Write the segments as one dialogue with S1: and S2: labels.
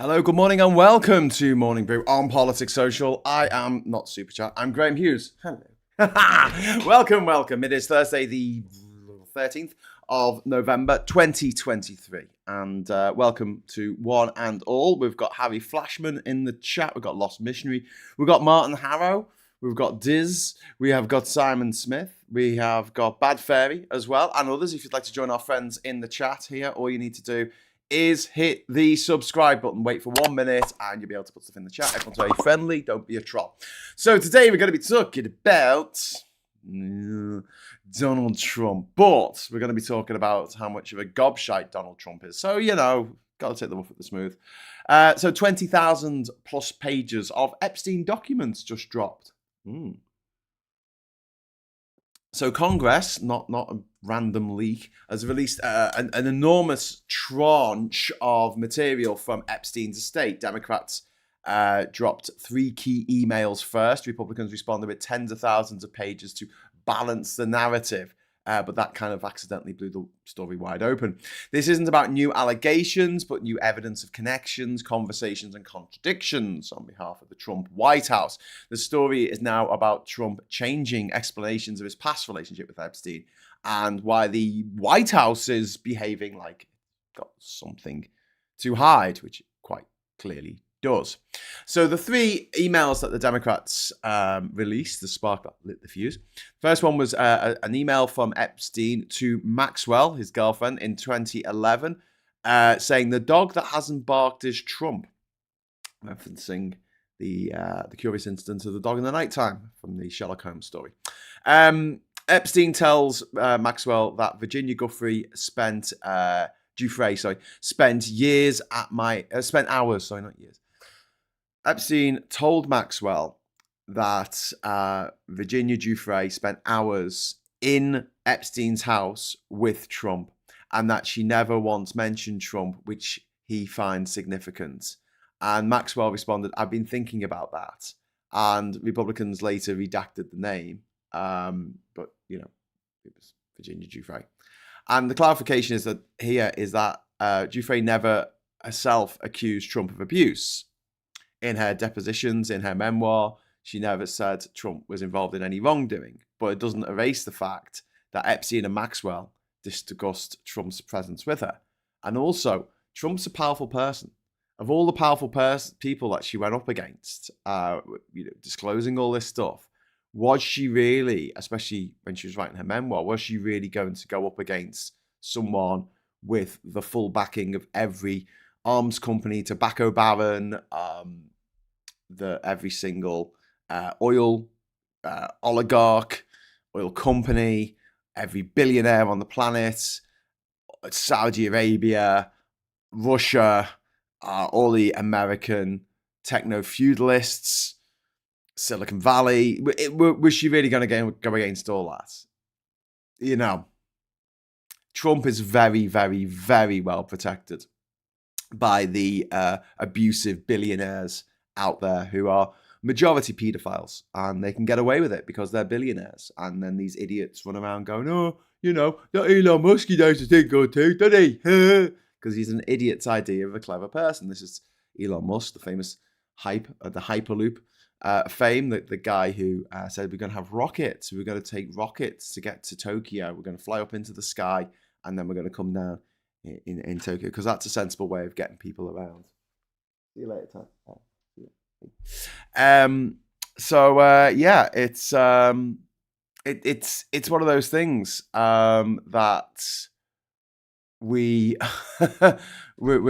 S1: Hello, good morning, and welcome to Morning Brew on Politics Social. I am not Super Chat. I'm Graham Hughes. Hello. welcome. It is Thursday, the 13th of November, 2023. And welcome to one and all. We've got Harry Flashman in the chat. We've got Lost Missionary. We've got Martin Harrow. We've got Diz. We have got Simon Smith. We have got Bad Fairy as well, and others. If you'd like to join our friends in the chat here, all you need to do is hit the subscribe button, wait for 1 minute, and you'll be able to put stuff in the chat. Everyone's very friendly, don't be a troll. So today we're going to be talking about Donald Trump, but we're going to be talking about how much of a gobshite Donald Trump is. So, got to take the rough with the smooth. So 20,000 plus pages of Epstein documents just dropped. So Congress, not a random leak, has released an enormous tranche of material from Epstein's estate. Democrats dropped 3 key emails first. Republicans responded with tens of thousands of pages to balance the narrative. But that kind of accidentally blew the story wide open. This isn't about new allegations, but new evidence of connections, conversations, and contradictions on behalf of the Trump White House. The story is now about Trump changing explanations of his past relationship with Epstein and why the White House is behaving like it's got something to hide, which it quite clearly does. So the 3 emails that the Democrats released, the spark that lit the fuse. First one was an email from Epstein to Maxwell, his girlfriend, in 2011, saying the dog that hasn't barked is Trump, referencing the curious incident of the dog in the nighttime from the Sherlock Holmes story. Epstein tells Maxwell that Virginia spent hours, not years. Epstein told Maxwell that Virginia Giuffre spent hours in Epstein's house with Trump and that she never once mentioned Trump, which he finds significant. And Maxwell responded, I've been thinking about that. And Republicans later redacted the name, but, it was Virginia Giuffre. And the clarification is that Giuffre never herself accused Trump of abuse. In her depositions, in her memoir, she never said Trump was involved in any wrongdoing. But it doesn't erase the fact that Epstein and Maxwell discussed Trump's presence with her. And also, Trump's a powerful person. Of all the powerful people that she went up against, disclosing all this stuff, was she really, especially when she was writing her memoir, was she really going to go up against someone with the full backing of every arms company, tobacco baron, every single oil oligarch, oil company, every billionaire on the planet, Saudi Arabia, Russia, all the American techno-feudalists, Silicon Valley? Was she really going to go against all that? Trump is very, very, very well protected by the abusive billionaires out there who are majority pedophiles, and they can get away with it because they're billionaires. And then these idiots run around going, that Elon Musk, he knows to think or two, doesn't he? Because he's an idiot's idea of a clever person. This is Elon Musk, the famous the Hyperloop fame, the guy who said we're going to have rockets. We're going to take rockets to get to Tokyo. We're going to fly up into the sky, and then we're going to come down in Tokyo, because that's a sensible way of getting people around. See you later, Tom. It's one of those things that we're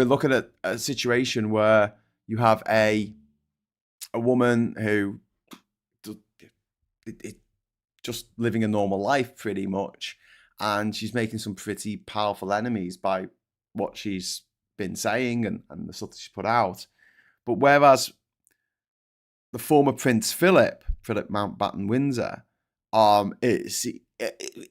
S1: looking at a situation where you have a woman who just living a normal life pretty much, and she's making some pretty powerful enemies by what she's been saying and the stuff that she's put out. But whereas the former Prince Philip Mountbatten Windsor, it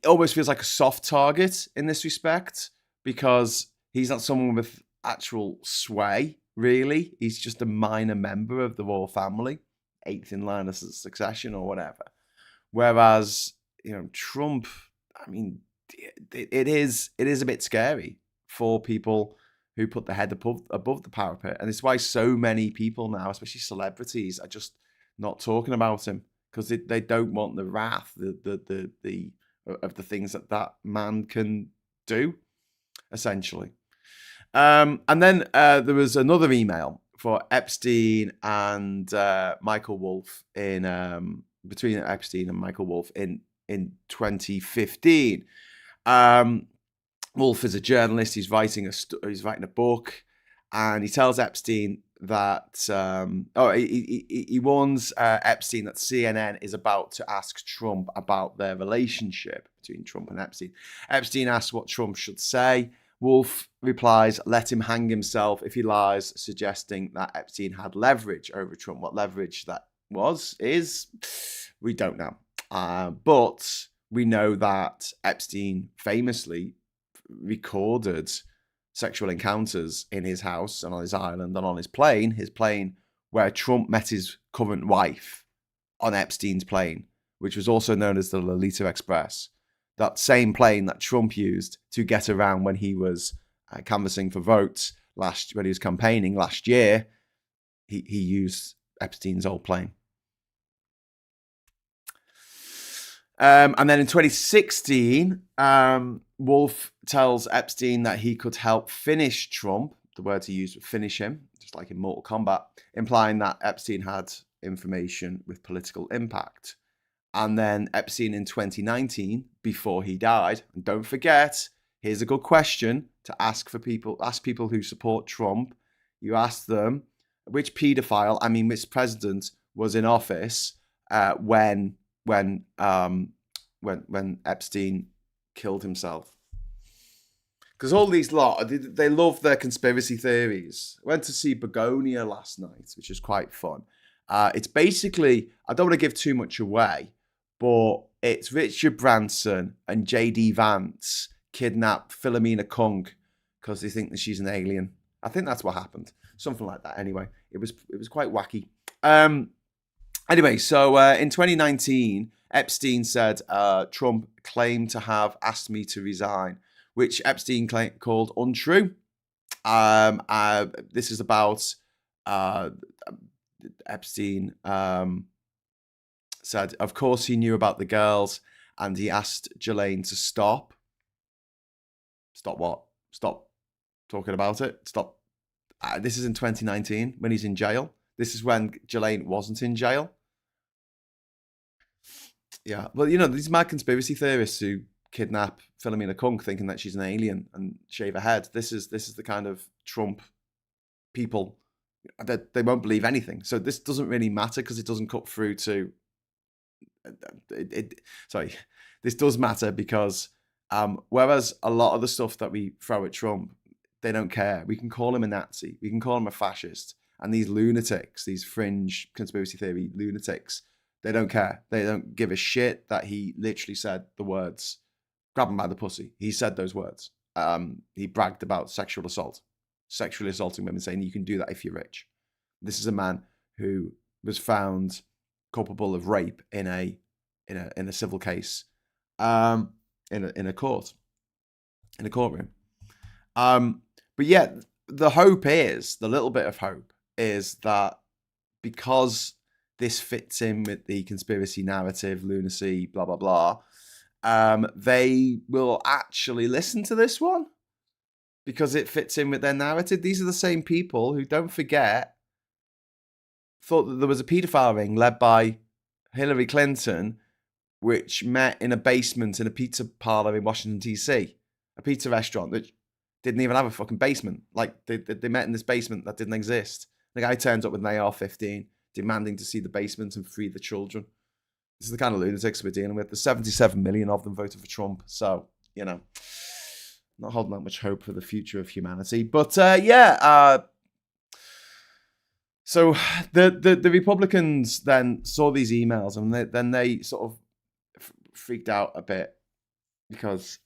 S1: almost feels like a soft target in this respect, because he's not someone with actual sway, really. He's just a minor member of the royal family, 8th in line of succession or whatever. Whereas, Trump, it is a bit scary for people who put the head above the parapet. And it's why so many people now, especially celebrities, are just not talking about him, because they don't want the wrath of the things that man can do, essentially. And then there was another email for Epstein and Michael Wolff between Epstein and Michael Wolff in 2015. Wolff is a journalist. He's writing a book, and he tells Epstein that he warns Epstein that CNN is about to ask Trump about their relationship between Trump and Epstein. Epstein asks what Trump should say. Wolff replies, "Let him hang himself if he lies," suggesting that Epstein had leverage over Trump. What leverage that is, we don't know. But we know that Epstein famously recorded sexual encounters in his house and on his island and on his plane where Trump met his current wife on Epstein's plane, which was also known as the Lolita Express. That same plane that Trump used to get around when he was canvassing for votes when he was campaigning last year, he used Epstein's old plane. And then in 2016, Wolff tells Epstein that he could help finish Trump. The words he used were finish him, just like in Mortal Kombat, implying that Epstein had information with political impact. And then Epstein in 2019, before he died, and don't forget, here's a good question to ask people who support Trump. You ask them, which president was in office when Epstein killed himself? Because all these they love their conspiracy theories. I went to see Begonia last night, which was quite fun. It's basically, I don't want to give too much away, but it's Richard Branson and J.D. Vance kidnap Philomena Kung because they think that she's an alien. I think that's what happened. Something like that. Anyway, it was quite wacky. Anyway, so in 2019, Epstein said Trump claimed to have asked me to resign, which Epstein called untrue. This is about Epstein said, of course, he knew about the girls, and he asked Ghislaine to stop. Stop what? Stop talking about it. Stop. This is in 2019 when he's in jail. This is when Ghislaine wasn't in jail. Yeah, well, these mad conspiracy theorists who kidnap Philomena Kung thinking that she's an alien and shave her head. This is the kind of Trump people that they won't believe anything. So this doesn't really matter because it doesn't cut through to this does matter because whereas a lot of the stuff that we throw at Trump, they don't care. We can call him a Nazi, we can call him a fascist, and these lunatics, these fringe conspiracy theory lunatics, they don't care. They don't give a shit that he literally said the words, grab him by the pussy. He said those words. He bragged about sexually assaulting women, saying you can do that if you're rich. This is a man who was found culpable of rape in a civil case, in a courtroom. But yeah, the little bit of hope is that because this fits in with the conspiracy narrative, lunacy, blah, blah, blah, they will actually listen to this one because it fits in with their narrative. These are the same people who, don't forget, thought that there was a paedophile ring led by Hillary Clinton, which met in a basement in a pizza parlor in Washington, D.C., a pizza restaurant that didn't even have a fucking basement. Like, they met in this basement that didn't exist. The guy turns up with an AR-15, demanding to see the basement and free the children. This is the kind of lunatics we're dealing with. There's 77 million of them voted for Trump. So, not holding that much hope for the future of humanity. But, so the Republicans then saw these emails and then they sort of freaked out a bit because,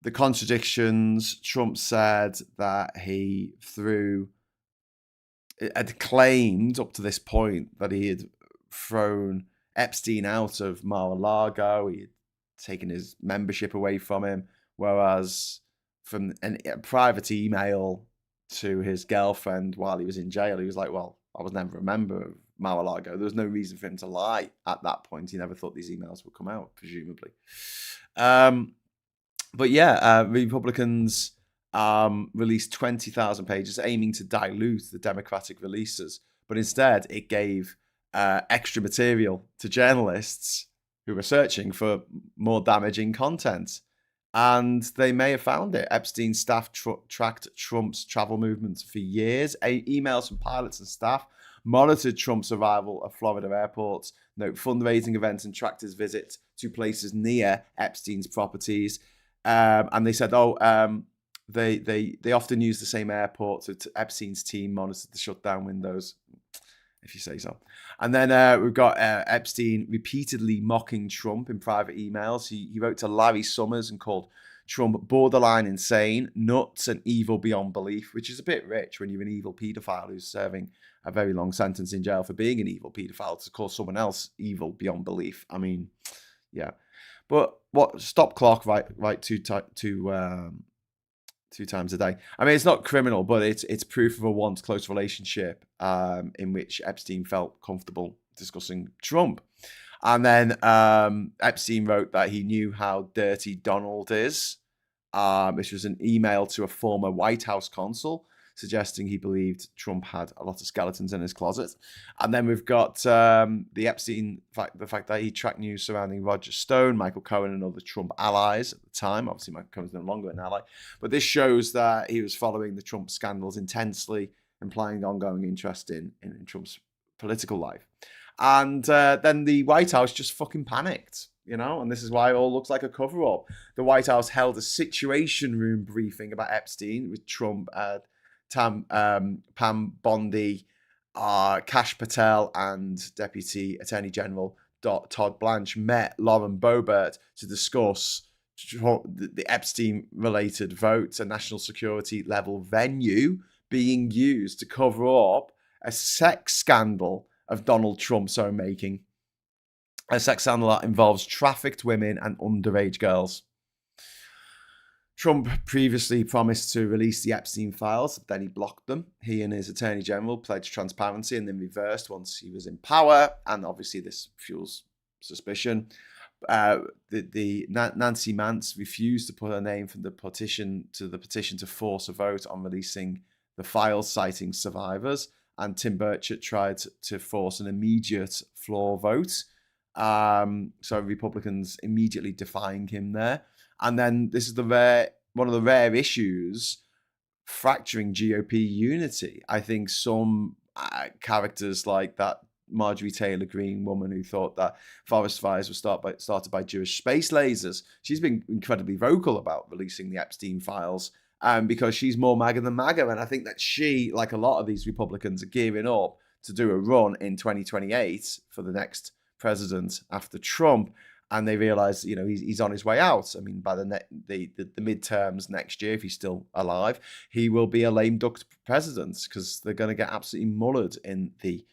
S1: the contradictions. Trump said that he had claimed up to this point that he had thrown Epstein out of Mar-a-Lago. He had taken his membership away from him, whereas from a private email to his girlfriend while he was in jail. He was like, well, I was never a member of Mar-a-Lago. There was no reason for him to lie at that point. He never thought these emails would come out, presumably. But yeah, Republicans released 20,000 pages aiming to dilute the Democratic releases. But instead, it gave extra material to journalists who were searching for more damaging content. And they may have found it. Epstein's staff tracked Trump's travel movements for years. Emails from pilots and staff monitored Trump's arrival at Florida airports, note fundraising events, and tracked his visit to places near Epstein's properties. And they said, they often use the same airport. So Epstein's team monitored the shutdown windows, if you say so. And then we've got Epstein repeatedly mocking Trump in private emails. He wrote to Larry Summers and called Trump borderline insane, nuts, and evil beyond belief, which is a bit rich when you're an evil paedophile who's serving a very long sentence in jail for being an evil paedophile to call someone else evil beyond belief. I mean, yeah. But what stop clock right two times a day. I mean, it's not criminal, but it's proof of a once close relationship in which Epstein felt comfortable discussing Trump. And then Epstein wrote that he knew how dirty Donald is. This was an email to a former White House consul suggesting he believed Trump had a lot of skeletons in his closet. And then we've got the Epstein, the fact that he tracked news surrounding Roger Stone, Michael Cohen, and other Trump allies at the time. Obviously, Michael Cohen's no longer an ally. But this shows that he was following the Trump scandals intensely, implying ongoing interest in Trump's political life. And then the White House just fucking panicked, and this is why it all looks like a cover-up. The White House held a situation room briefing about Epstein with Trump, Pam Bondi, Kash Patel, and Deputy Attorney General Todd Blanche met Lauren Boebert to discuss the Epstein-related votes, a national security level venue being used to cover up a sex scandal of Donald Trump's own making. A sex scandal that involves trafficked women and underage girls. Trump previously promised to release the Epstein files, then he blocked them. He and his attorney general pledged transparency and then reversed once he was in power. And obviously this fuels suspicion. Nancy Mance refused to put her name from the petition to force a vote on releasing the files, citing survivors. And Tim Burchett tried to force an immediate floor vote. So Republicans immediately defying him there. And then this is one of the rare issues fracturing GOP unity. I think some characters like that Marjorie Taylor Greene woman who thought that forest fires were started by Jewish space lasers. She's been incredibly vocal about releasing the Epstein files because she's more MAGA than MAGA. And I think that she, like a lot of these Republicans, are gearing up to do a run in 2028 for the next president after Trump. And they realize, he's on his way out. I mean, by the midterms next year, if he's still alive, he will be a lame duck president because they're going to get absolutely mullered in the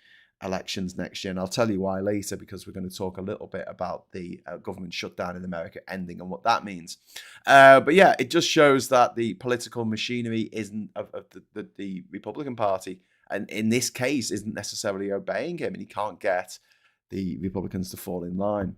S1: elections next year. And I'll tell you why later, because we're going to talk a little bit about the government shutdown in America ending and what that means. But yeah, it just shows that the political machinery isn't of the Republican Party, and in this case, isn't necessarily obeying him, and he can't get the Republicans to fall in line.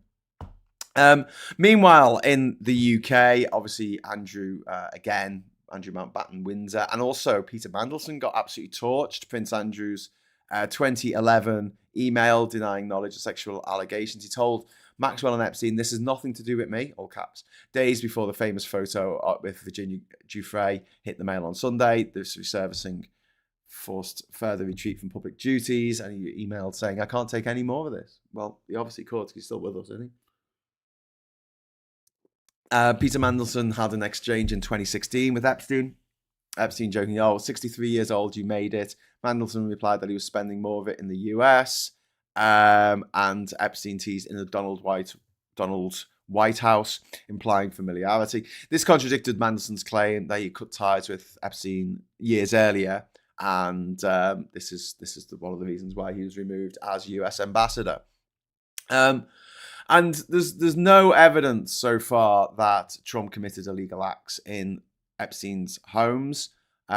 S1: Meanwhile, in the UK, obviously Andrew Mountbatten Windsor, and also Peter Mandelson got absolutely torched. Prince Andrew's 2011 email denying knowledge of sexual allegations. He told Maxwell and Epstein, "This has nothing to do with me," all caps, days before the famous photo with Virginia Giuffre hit the mail on Sunday. This resurfacing forced further retreat from public duties, and he emailed saying, "I can't take any more of this." Well, he obviously could, because he's still with us, isn't he? Peter Mandelson had an exchange in 2016 with Epstein. Epstein joking, 63 years old, you made it. Mandelson replied that he was spending more of it in the US. And Epstein teased in the Donald White House, implying familiarity. This contradicted Mandelson's claim that he cut ties with Epstein years earlier. And this is one of the reasons why he was removed as US ambassador. And there's no evidence so far that Trump committed illegal acts in Epstein's homes.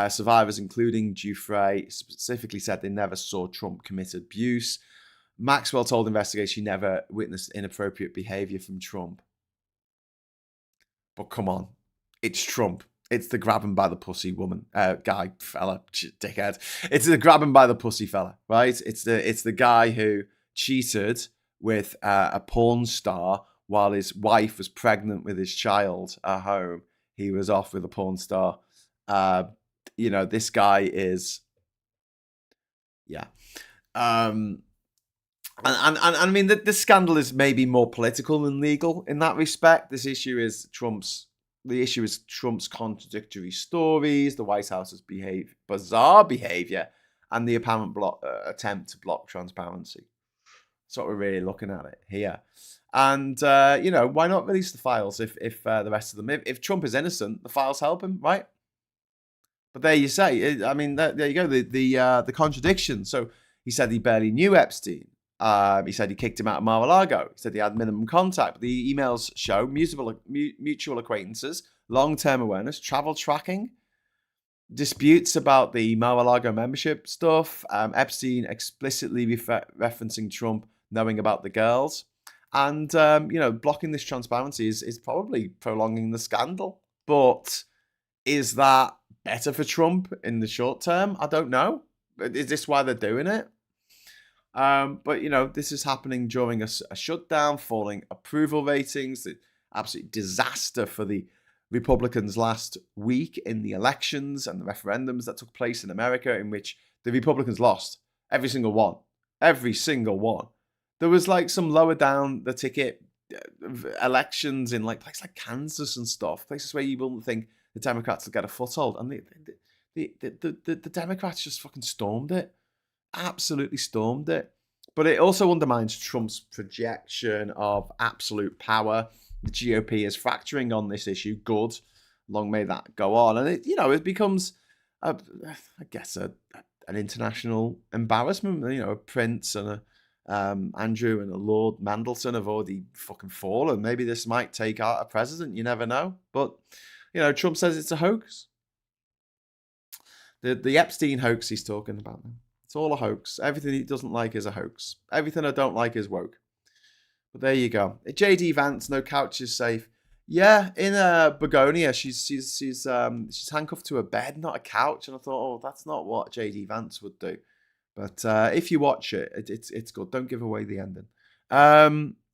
S1: Survivors, including Dufresne, specifically said they never saw Trump commit abuse. Maxwell told investigators she never witnessed inappropriate behavior from Trump. But come on, it's Trump. It's the grab him by the pussy woman, guy, fella, dickhead. It's the grab him by the pussy fella, right? It's the guy who cheated with a porn star while his wife was pregnant with his child at home. He was off with a porn star. This guy is, yeah. And I mean, the scandal is maybe more political than legal in that respect. The issue is Trump's contradictory stories, the White House's bizarre behavior, and the apparent attempt to block transparency. That's what we're really looking at it here. And, why not release the files if the rest of them, if Trump is innocent, the files help him, right? But there you say, I mean, there you go, the contradiction. So he said he barely knew Epstein. He said he kicked him out of Mar-a-Lago. He said he had minimum contact. But the emails show mutual acquaintances, long-term awareness, travel tracking, disputes about the Mar-a-Lago membership stuff, Epstein explicitly referencing Trump knowing about the girls. And, blocking this transparency is probably prolonging the scandal. But is that better for Trump in the short term? I don't know. Is this why they're doing it? But this is happening during a shutdown, falling approval ratings, the absolute disaster for the Republicans last week in the elections and the referendums that took place in America, in which the Republicans lost every single one. There was like some lower down the ticket elections in like places like Kansas and stuff, places where you wouldn't think the Democrats would get a foothold, and the Democrats just fucking stormed it. Absolutely stormed it. But it also undermines Trump's projection of absolute power. The GOP is fracturing on this issue. Good. Long may that go on. And it becomes, an international embarrassment. A Prince and a Andrew and a Lord Mandelson have already fucking fallen. Maybe this might take out a president. You never know. But, Trump says it's a hoax. The Epstein hoax he's talking about now. It's all a hoax. Everything he doesn't like is a hoax. Everything I don't like is woke. But there you go. JD Vance, no couch is safe. Yeah, in Begonia, she's handcuffed to a bed, not a couch. And I thought, oh, that's not what JD Vance would do. But if you watch it, it's good. Don't give away the ending.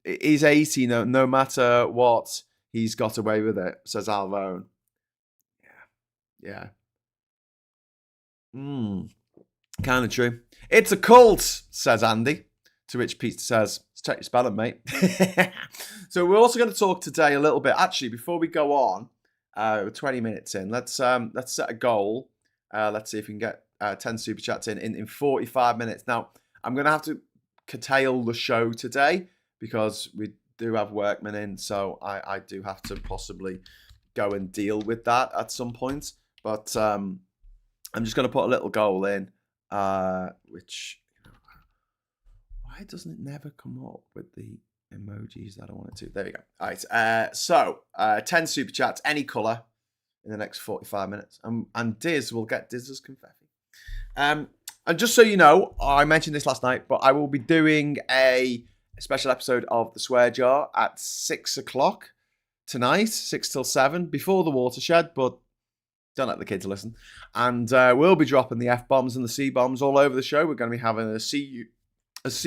S1: He's 80, no matter what, he's got away with it, says Alvone. Yeah. Kind of true. It's a cult, says Andy. To which Peter says, check your spelling, mate. So we're also going to talk today a little bit. Actually, before we go on, we're 20 minutes in. Let's set a goal. Let's see if we can get 10 super chats in 45 minutes. Now, I'm going to have to curtail the show today because we do have workmen in. So I do have to possibly go and deal with that at some point. But I'm just going to put a little goal in. Which, why doesn't it never come up with the emojis that I want it to? There we go. All right. So 10 super chats, any colour, in the next 45 minutes. And Diz will get Diz's confetti. And just so you know, I mentioned this last night, but I will be doing a special episode of The Swear Jar at 6 o'clock tonight, 6 till 7, before the watershed, but don't let the kids listen. And we'll be dropping the F-bombs and the C-bombs all over the show. We're going to be having a C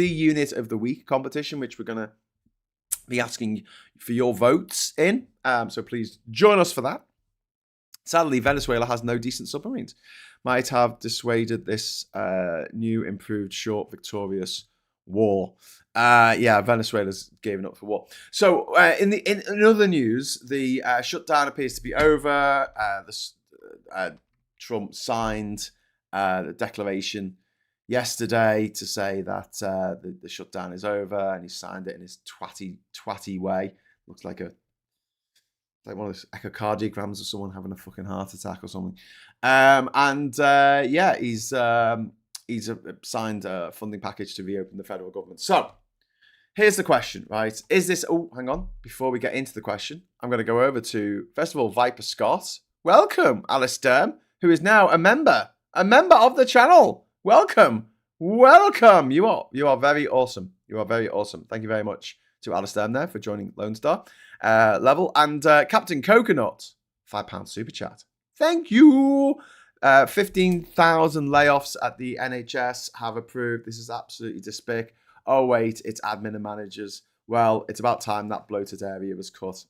S1: unit of the week competition, which we're going to be asking for your votes in. So please join us for that. Sadly, Venezuela has no decent submarines. Might have dissuaded this new, improved, short, victorious war. Venezuela's giving up for war. So in other news, the shutdown appears to be over. Trump signed the declaration yesterday to say that the shutdown is over, and he signed it in his twatty way. Looks like one of those echocardiograms of someone having a fucking heart attack or something. He's signed a funding package to reopen the federal government. So here's the question, right? Is this... Oh, hang on. Before we get into the question, I'm going to go over to, first of all, Viper Scott. welcome, Alistair, who is now a member of the channel. Welcome. You are very awesome. You are very awesome. Thank you very much to Alistair there for joining Lone Star level. And Captain Coconut, £5 super chat. Thank you. 15,000 layoffs at the NHS have approved. This is absolutely despic. Oh, wait, it's admin and managers. Well, it's about time that bloated area was cut.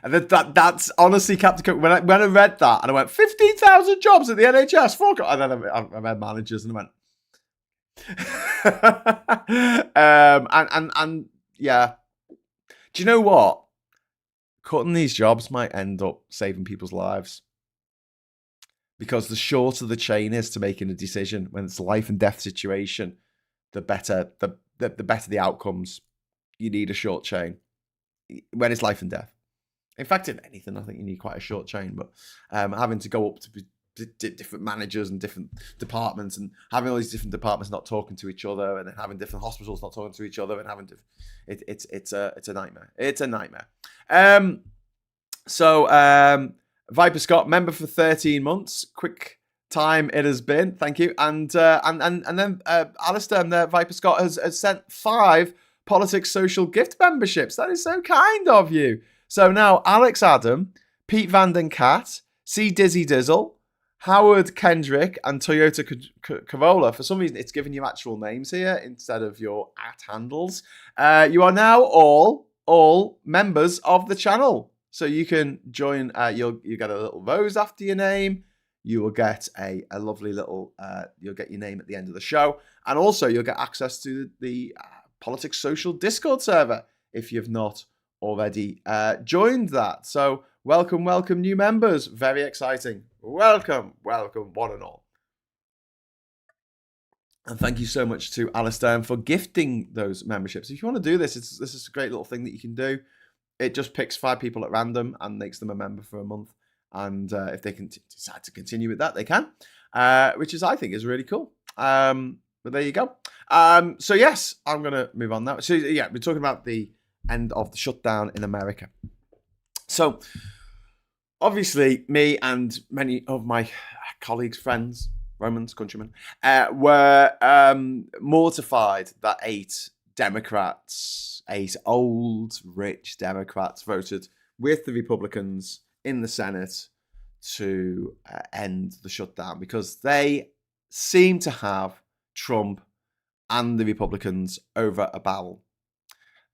S1: And that's honestly, Captain Cook, when I read that, and I went, 15,000 jobs at the NHS. Fuck. And then I read managers, and I went, and yeah. Do you know what? Cutting these jobs might end up saving people's lives. Because the shorter the chain is to making a decision, when it's a life and death situation, the better the outcomes. You need a short chain when it's life and death. In fact, in anything, I think you need quite a short chain. But having to go up to different managers and different departments, and having all these different departments not talking to each other, and then having different hospitals not talking to each other, and having it's a nightmare. It's a nightmare. So Viper Scott, member for 13 months. Quick time it has been. Thank you. And then Alistair there, Viper Scott, has sent 5 Politics Social gift memberships. That is so kind of you. So now Alex Adam, Pete Vanden Cat, C Dizzy Dizzle, Howard Kendrick, and Toyota Corolla. For some reason, it's giving you actual names here instead of your @handles. You are now all members of the channel. So you can join, you get a little rose after your name. You will get a lovely little, you'll get your name at the end of the show. And also you'll get access to the Politics Social Discord server if you've not already joined that. So welcome new members. Very exciting. Welcome one and all. And thank you so much to Alistair for gifting those memberships. If you want to do this, this is a great little thing that you can do. It just picks 5 people at random and makes them a member for a month. And if they can decide to continue with that, they can, which I think is really cool. But there you go. So yes, I'm going to move on now. So yeah, we're talking about the end of the shutdown in America. So obviously me and many of my colleagues, friends, Romans, countrymen, were mortified that 8 Democrats, 8 old, rich Democrats voted with the Republicans in the Senate to end the shutdown because they seem to have Trump and the Republicans over a barrel.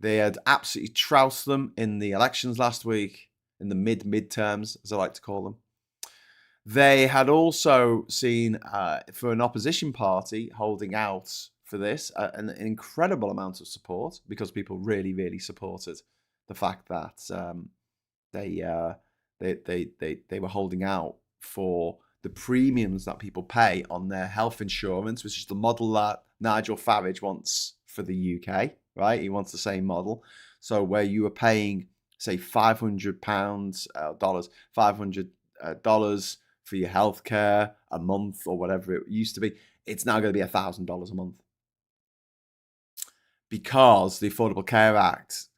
S1: They had absolutely trounced them in the elections last week, in the midterms, as I like to call them. They had also seen, for an opposition party holding out for this, an incredible amount of support because people really, really supported the fact that they were holding out for the premiums that people pay on their health insurance, which is the model that Nigel Farage wants for the UK, right? He wants the same model. So where you were paying, say, $500 for your healthcare a month or whatever it used to be, it's now going to be $1,000 a month. Because the Affordable Care Act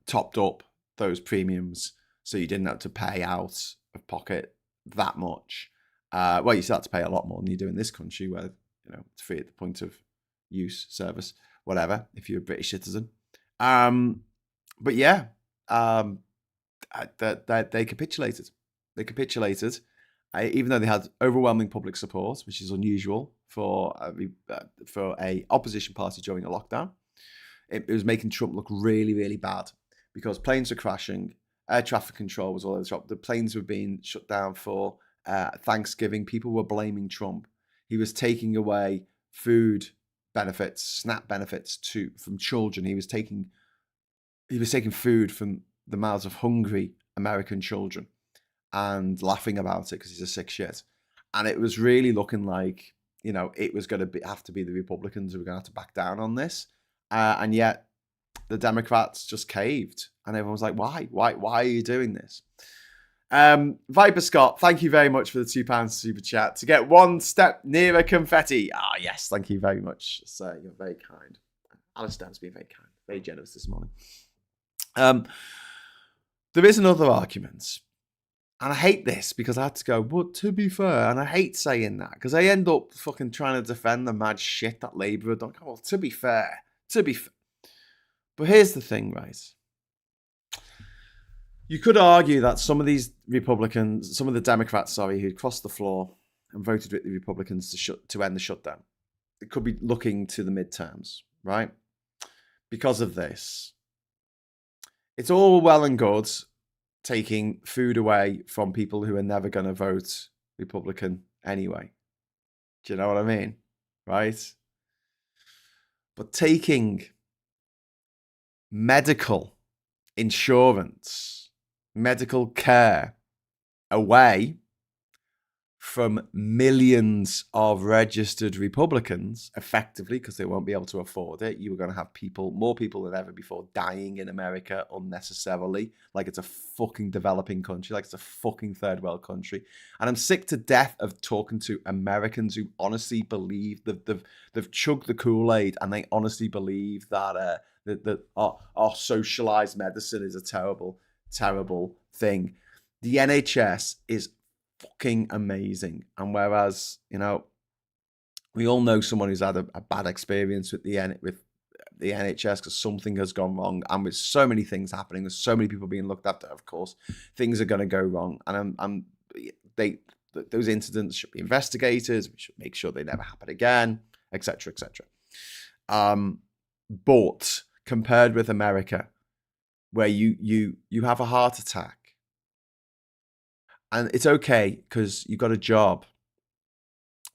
S1: topped up those premiums, so you didn't have to pay out of pocket that much. Well, you still have to pay a lot more than you do in this country, where it's free at the point of use, service, whatever, if you're a British citizen. But yeah, they capitulated. They capitulated, even though they had overwhelming public support, which is unusual for a opposition party during a lockdown. It was making Trump look really, really bad because planes were crashing, air traffic control was all over the shop. The planes were being shut down for Thanksgiving. People were blaming Trump. He was taking away food benefits, SNAP benefits from children. He was taking food from the mouths of hungry American children and laughing about it because he's a sick shit. And it was really looking like, it was going to have to be the Republicans who were going to have to back down on this. And yet the Democrats just caved. And everyone was like, why? Why are you doing this? Viper Scott, thank you very much for the £2 super chat to get one step nearer confetti. Yes, thank you very much. So you're very kind. Alistair's been very kind, very generous this morning. There is another argument. And I hate this because I had to go, but to be fair, and I hate saying that because I end up fucking trying to defend the mad shit that Labour have done. Well, to be fair. But here's the thing, right? You could argue that some of these Republicans, some of the Democrats, who crossed the floor and voted with the Republicans to end the shutdown, it could be looking to the midterms, right? Because of this. It's all well and good taking food away from people who are never going to vote Republican anyway. Do you know what I mean? Right? But taking medical insurance, medical care away from millions of registered Republicans, effectively, because they won't be able to afford it. You were going to have more people than ever before, dying in America unnecessarily, like it's a fucking developing country, like it's a fucking third world country. And I'm sick to death of talking to Americans who honestly believe they've chugged the Kool-Aid and they honestly believe that our socialized medicine is a terrible, terrible thing. The NHS is fucking amazing, and whereas we all know someone who's had a bad experience with the NHS because something has gone wrong, and with so many things happening, there's so many people being looked after. Of course, things are going to go wrong, and those incidents should be investigated. We should make sure they never happen again, etc., etc. But compared with America, where you have a heart attack. And it's okay because you've got a job.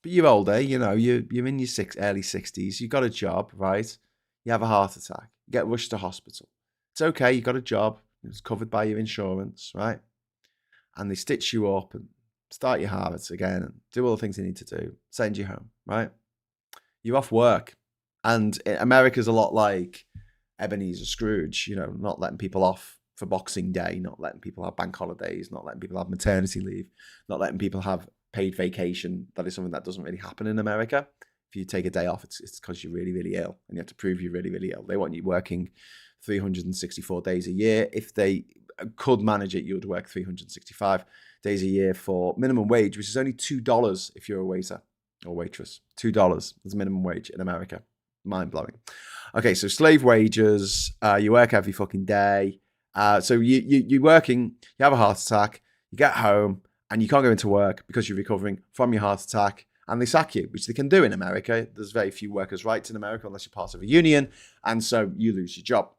S1: But you're older, you're in your early 60s. You've got a job, right? You have a heart attack. You get rushed to hospital. It's okay, you've got a job. It's covered by your insurance, right? And they stitch you up and start your heart again and do all the things they need to do. Send you home, right? You're off work. And America's a lot like Ebenezer Scrooge, not letting people off for Boxing Day, not letting people have bank holidays, not letting people have maternity leave, not letting people have paid vacation. That is something that doesn't really happen in America. If you take a day off, it's because you're really, really ill and you have to prove you're really, really ill. They want you working 364 days a year. If they could manage it, you would work 365 days a year for minimum wage, which is only $2 if you're a waiter or waitress. $2 is minimum wage in America. Mind-blowing. Okay, so slave wages, you work every fucking day. So you're working, you have a heart attack, you get home, and you can't go into work because you're recovering from your heart attack, and they sack you, which they can do in America. There's very few workers' rights in America unless you're part of a union, and so you lose your job.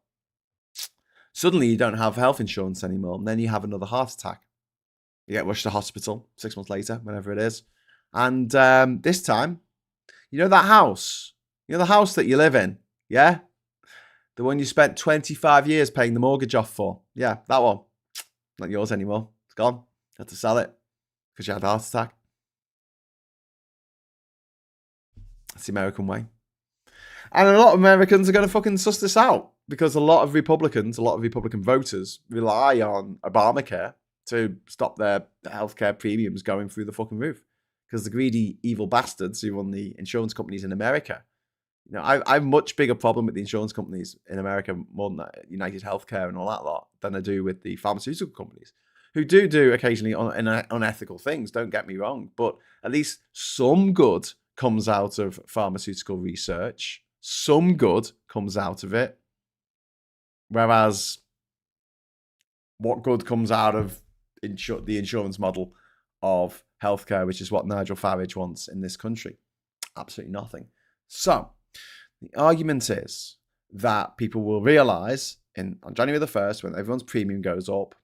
S1: Suddenly you don't have health insurance anymore, and then you have another heart attack. You get rushed to hospital 6 months later, whenever it is. And this time, that house, the house that you live in, yeah? The one you spent 25 years paying the mortgage off for. Yeah, that one. Not yours anymore. It's gone. You had to sell it because you had a heart attack. That's the American way. And a lot of Americans are going to fucking suss this out because a lot of Republican voters rely on Obamacare to stop their healthcare premiums going through the fucking roof. Because the greedy, evil bastards who run the insurance companies in America, I have a much bigger problem with the insurance companies in America, more than United Healthcare and all that lot, than I do with the pharmaceutical companies, who do occasionally unethical things, don't get me wrong, but at least some good comes out of pharmaceutical research. Some good comes out of it. Whereas what good comes out of the insurance model of healthcare, which is what Nigel Farage wants in this country? Absolutely nothing. So the argument is that people will realise on January the 1st, when everyone's premium goes up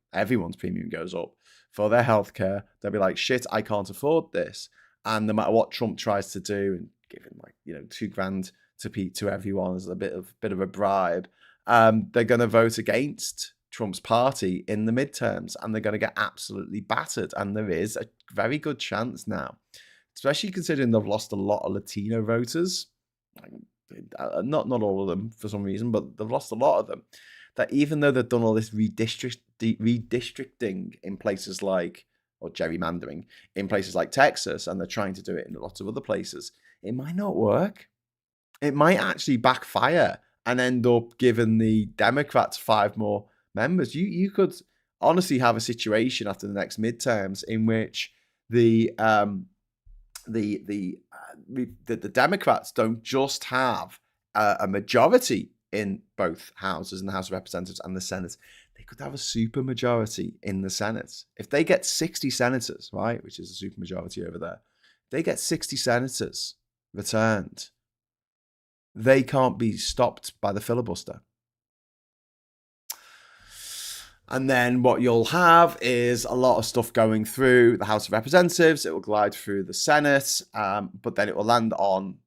S1: for their healthcare, they'll be like, shit, I can't afford this. And no matter what Trump tries to do and give him $2,000 to everyone as a bit of a bribe, they're going to vote against Trump's party in the midterms and they're going to get absolutely battered. And there is a very good chance now, especially considering they've lost a lot of Latino voters. Not all of them for some reason, but they've lost a lot of them. That even though they've done all this redistricting in places like, or gerrymandering in places like Texas, and they're trying to do it in lots of other places, it might not work. It might actually backfire and end up giving the Democrats 5 more members. You could honestly have a situation after the next midterms in which the Democrats don't just have a majority in both houses, in the House of Representatives and the Senate. They could have a supermajority in the Senate. If they get 60 senators, right, which is a supermajority over there, if they get 60 senators returned, they can't be stopped by the filibuster. And then what you'll have is a lot of stuff going through the House of Representatives. It will glide through the Senate, but then it will land on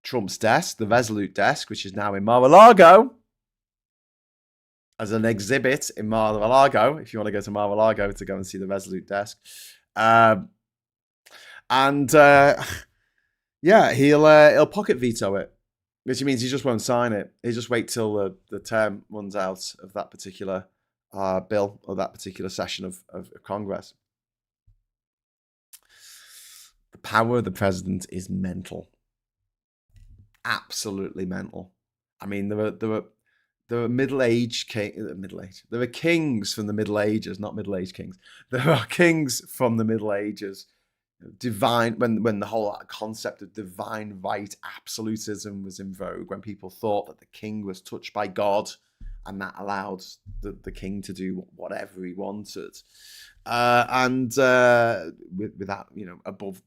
S1: Trump's desk, the Resolute desk, which is now in Mar-a-Lago, as an exhibit in Mar-a-Lago, if you want to go to Mar-a-Lago to go and see the Resolute desk. Yeah, he'll pocket veto it, which means he just won't sign it. He'll just wait till the term runs out of that particular bill or that particular session of Congress. The power of the president is mental. Absolutely mental. I mean, there are middle-aged kings. There are kings from the Middle Ages, not middle-aged kings. There are kings from the Middle Ages. Divine, when the whole concept of divine right absolutism was in vogue, when people thought that the king was touched by God, and that allowed the king to do whatever he wanted, without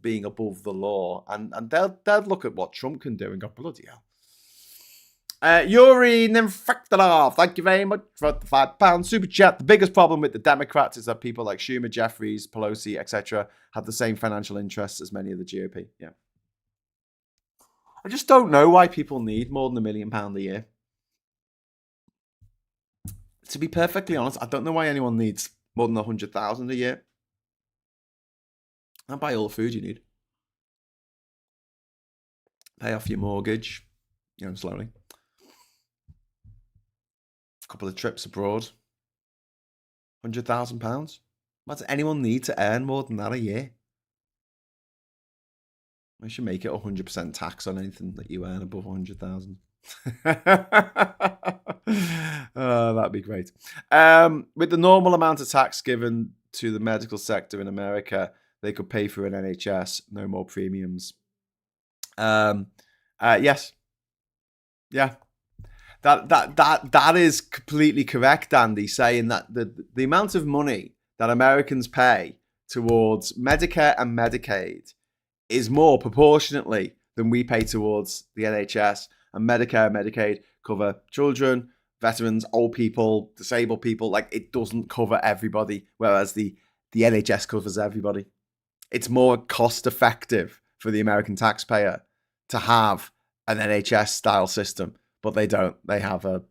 S1: being above the law, and they'll look at what Trump can do and go, bloody hell. Yuri Nimfaktalov, thank you very much for the £5 super chat. The biggest problem with the Democrats is that people like Schumer, Jeffries, Pelosi, etc. have the same financial interests as many of the GOP. Yeah, I just don't know why people need more than £1 million a year. To be perfectly honest, I don't know why anyone needs more than 100,000 a year. I'll buy all the food you need. Pay off your mortgage, slowly. A couple of trips abroad. £100,000. Why does anyone need to earn more than that a year? I should make it 100% tax on anything that you earn above 100,000. Oh, that'd be great. With the normal amount of tax given to the medical sector in America, they could pay for an NHS, no more premiums. Yes. Yeah. That is completely correct, Andy, saying that the amount of money that Americans pay towards Medicare and Medicaid is more proportionately than we pay towards the NHS. And Medicare and Medicaid cover children, veterans, old people, disabled people. Like, it doesn't cover everybody, whereas the NHS covers everybody. It's more cost effective for the American taxpayer to have an NHS-style system, but they don't. They have a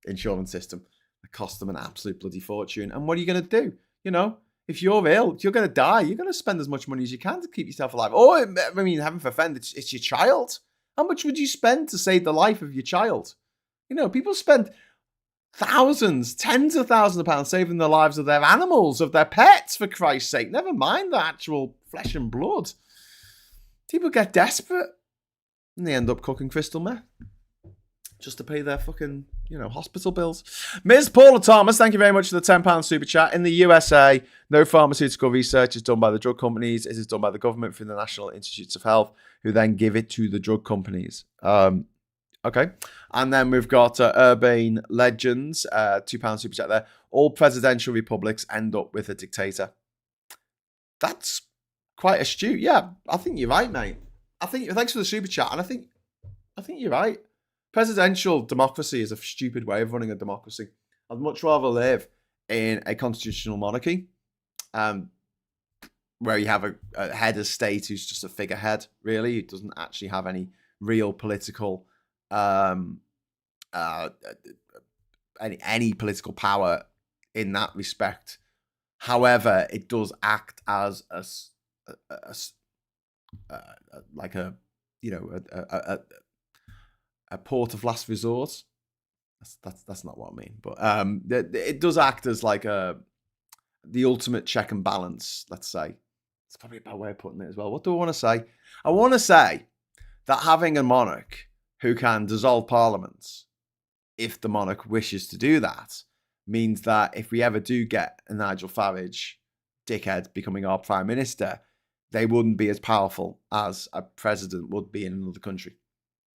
S1: insurance system that costs them an absolute bloody fortune. And what are you going to do? If you're ill, if you're going to die, you're going to spend as much money as you can to keep yourself alive. Or, I mean, heaven forfend, it's your child. How much would you spend to save the life of your child? People spend thousands, tens of thousands of pounds saving the lives of their animals, of their pets, for Christ's sake. Never mind the actual flesh and blood. People get desperate and they end up cooking crystal meth just to pay their fucking, hospital bills. Ms. Paula Thomas, thank you very much for the £10 super chat. In the USA, no pharmaceutical research is done by the drug companies. It is done by the government through the National Institutes of Health, who then give it to the drug companies. Okay. And then we've got Urbane Legends, £2 super chat there. All presidential republics end up with a dictator. That's quite astute. Yeah, I think you're right, mate. Thanks for the super chat. And I think you're right. Presidential democracy is a stupid way of running a democracy. I'd much rather live in a constitutional monarchy, where you have a head of state who's just a figurehead, really, who doesn't actually have any real political, any political power in that respect. However, it does act as a port of last resort. That's not what I mean, but it does act as like the ultimate check and balance. Let's say it's probably a bad way of putting it as well. What do I want to say? I want to say that having a monarch who can dissolve parliaments, if the monarch wishes to do that, means that if we ever do get a Nigel Farage dickhead becoming our prime minister, they wouldn't be as powerful as a president would be in another country.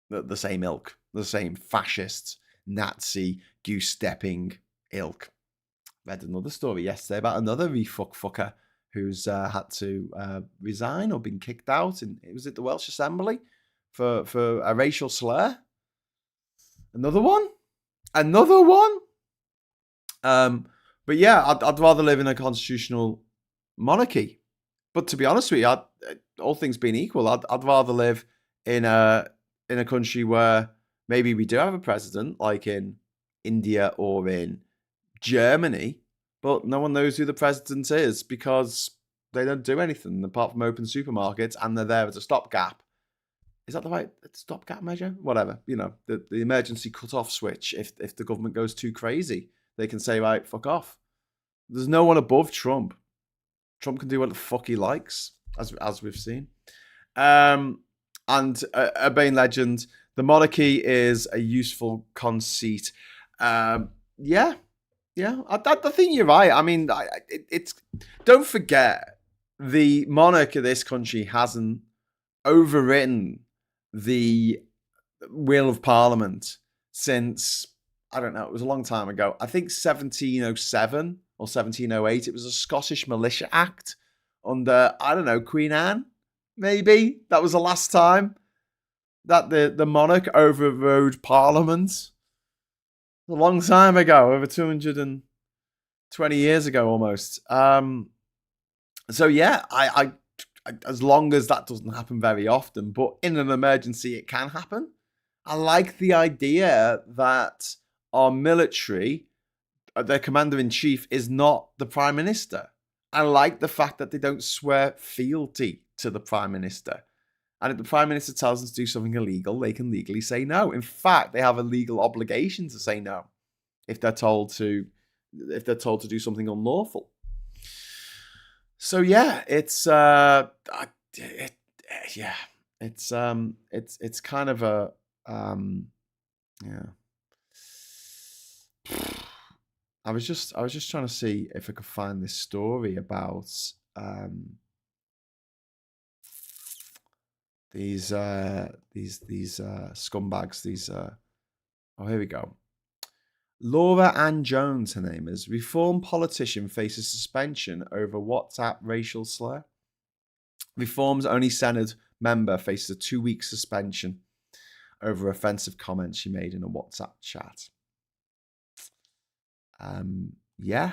S1: The same ilk, the same fascist, Nazi, goose-stepping ilk. Read another story yesterday about another fucker who's had to resign or been kicked out. And it was at the Welsh Assembly for a racial slur. Another one. But yeah, I'd rather live in a constitutional monarchy. But to be honest with you, all things being equal, I'd rather live in a country where maybe we do have a president, like in India or in Germany, but no one knows who the president is because they don't do anything apart from open supermarkets, and they're there as a stopgap. Is that the right stopgap measure? Whatever, the emergency cut-off switch. If the government goes too crazy, they can say, right, fuck off. There's no one above Trump. Trump can do what the fuck he likes, as we've seen. And Urbane legend, the monarchy is a useful conceit. Yeah. I think you're right. I mean, it's don't forget, the monarch of this country hasn't overwritten the will of Parliament since, I don't know, it was a long time ago. I think 1707 or 1708. It was a Scottish Militia Act under, I don't know, Queen Anne, maybe. That was the last time that the monarch overrode Parliament. A long time ago, over 220 years ago almost. So yeah, I as long as that doesn't happen very often, but in an emergency it can happen. I like the idea that our military, their commander-in-chief, is not the prime minister. I like the fact that they don't swear fealty to the prime minister. And if the prime minister tells them to do something illegal, they can legally say no. In fact, they have a legal obligation to say no if they're told to do something unlawful. So yeah, it's kind of a yeah. I was just trying to see if I could find this story about these scumbags. Here we go. Laura Ann Jones, her name is. Reform politician faces suspension over WhatsApp racial slur. Reform's only Senate member faces a 2-week suspension over offensive comments she made in a WhatsApp chat. Yeah.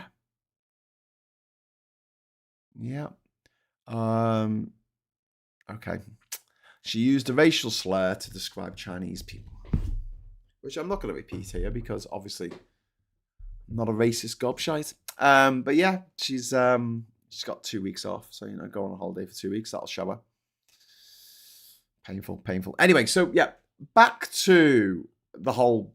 S1: Okay. She used a racial slur to describe Chinese people, which I'm not going to repeat here because obviously I'm not a racist gobshite. But yeah, she's got 2 weeks off, so go on a holiday for 2 weeks. That'll show her. Painful. Anyway, so yeah, back to the whole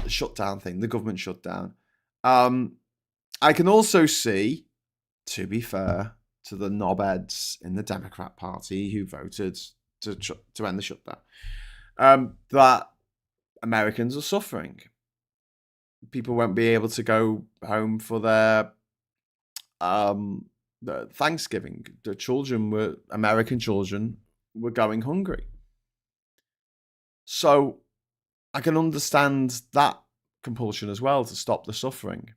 S1: shutdown thing, the government shutdown. I can also see, to be fair to the knobheads in the Democrat Party who voted to end the shutdown, that Americans are suffering. People won't be able to go home for their Thanksgiving. The American children were going hungry. So I can understand that compulsion as well to stop the suffering.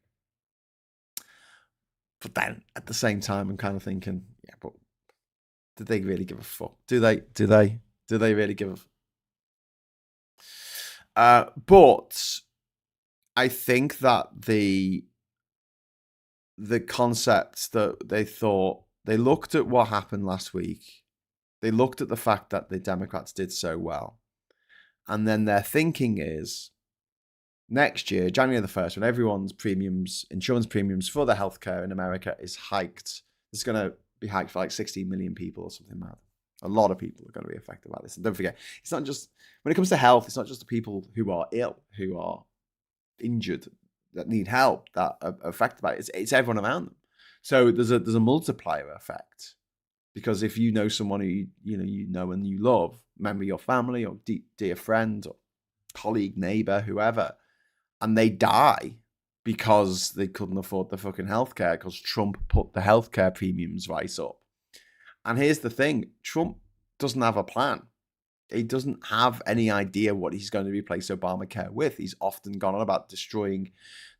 S1: But then at the same time, I'm kind of thinking, yeah, but did they really give a fuck? Do they really give a but I think that the concept that they looked at what happened last week, they looked at the fact that the Democrats did so well, and then their thinking is next year, January the 1st, when everyone's insurance premiums for their healthcare in America is hiked, it's going to be hiked for like 16 million people or something mad. A lot of people are going to be affected by this. And don't forget, it's not just, when it comes to health, it's not just the people who are ill, who are injured, that need help, that are affected by it. It's everyone around them. So there's a multiplier effect, because if you know someone who you know and you love, member of your family or dear friend or colleague, neighbor, whoever, and they die, because they couldn't afford the fucking healthcare because Trump put the healthcare premiums right up. And here's the thing, Trump doesn't have a plan. He doesn't have any idea what he's going to replace Obamacare with. He's often gone on about destroying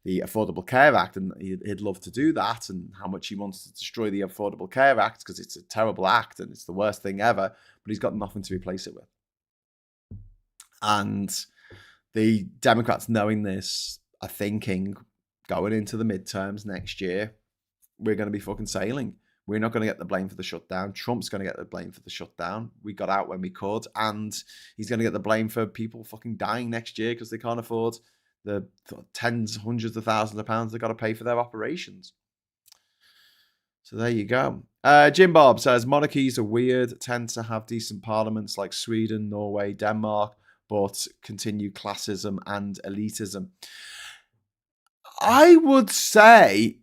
S1: the Affordable Care Act, and he'd love to do that, and how much he wants to destroy the Affordable Care Act because it's a terrible act and it's the worst thing ever, but he's got nothing to replace it with. And the Democrats, knowing this, are thinking, going into the midterms next year, we're going to be fucking sailing. We're not going to get the blame for the shutdown. Trump's going to get the blame for the shutdown. We got out when we could, and he's going to get the blame for people fucking dying next year because they can't afford the tens, hundreds of thousands of pounds they've got to pay for their operations. So there you go. Jim Bob says, monarchies are weird, tend to have decent parliaments like Sweden, Norway, Denmark, but continue classism and elitism. I would say,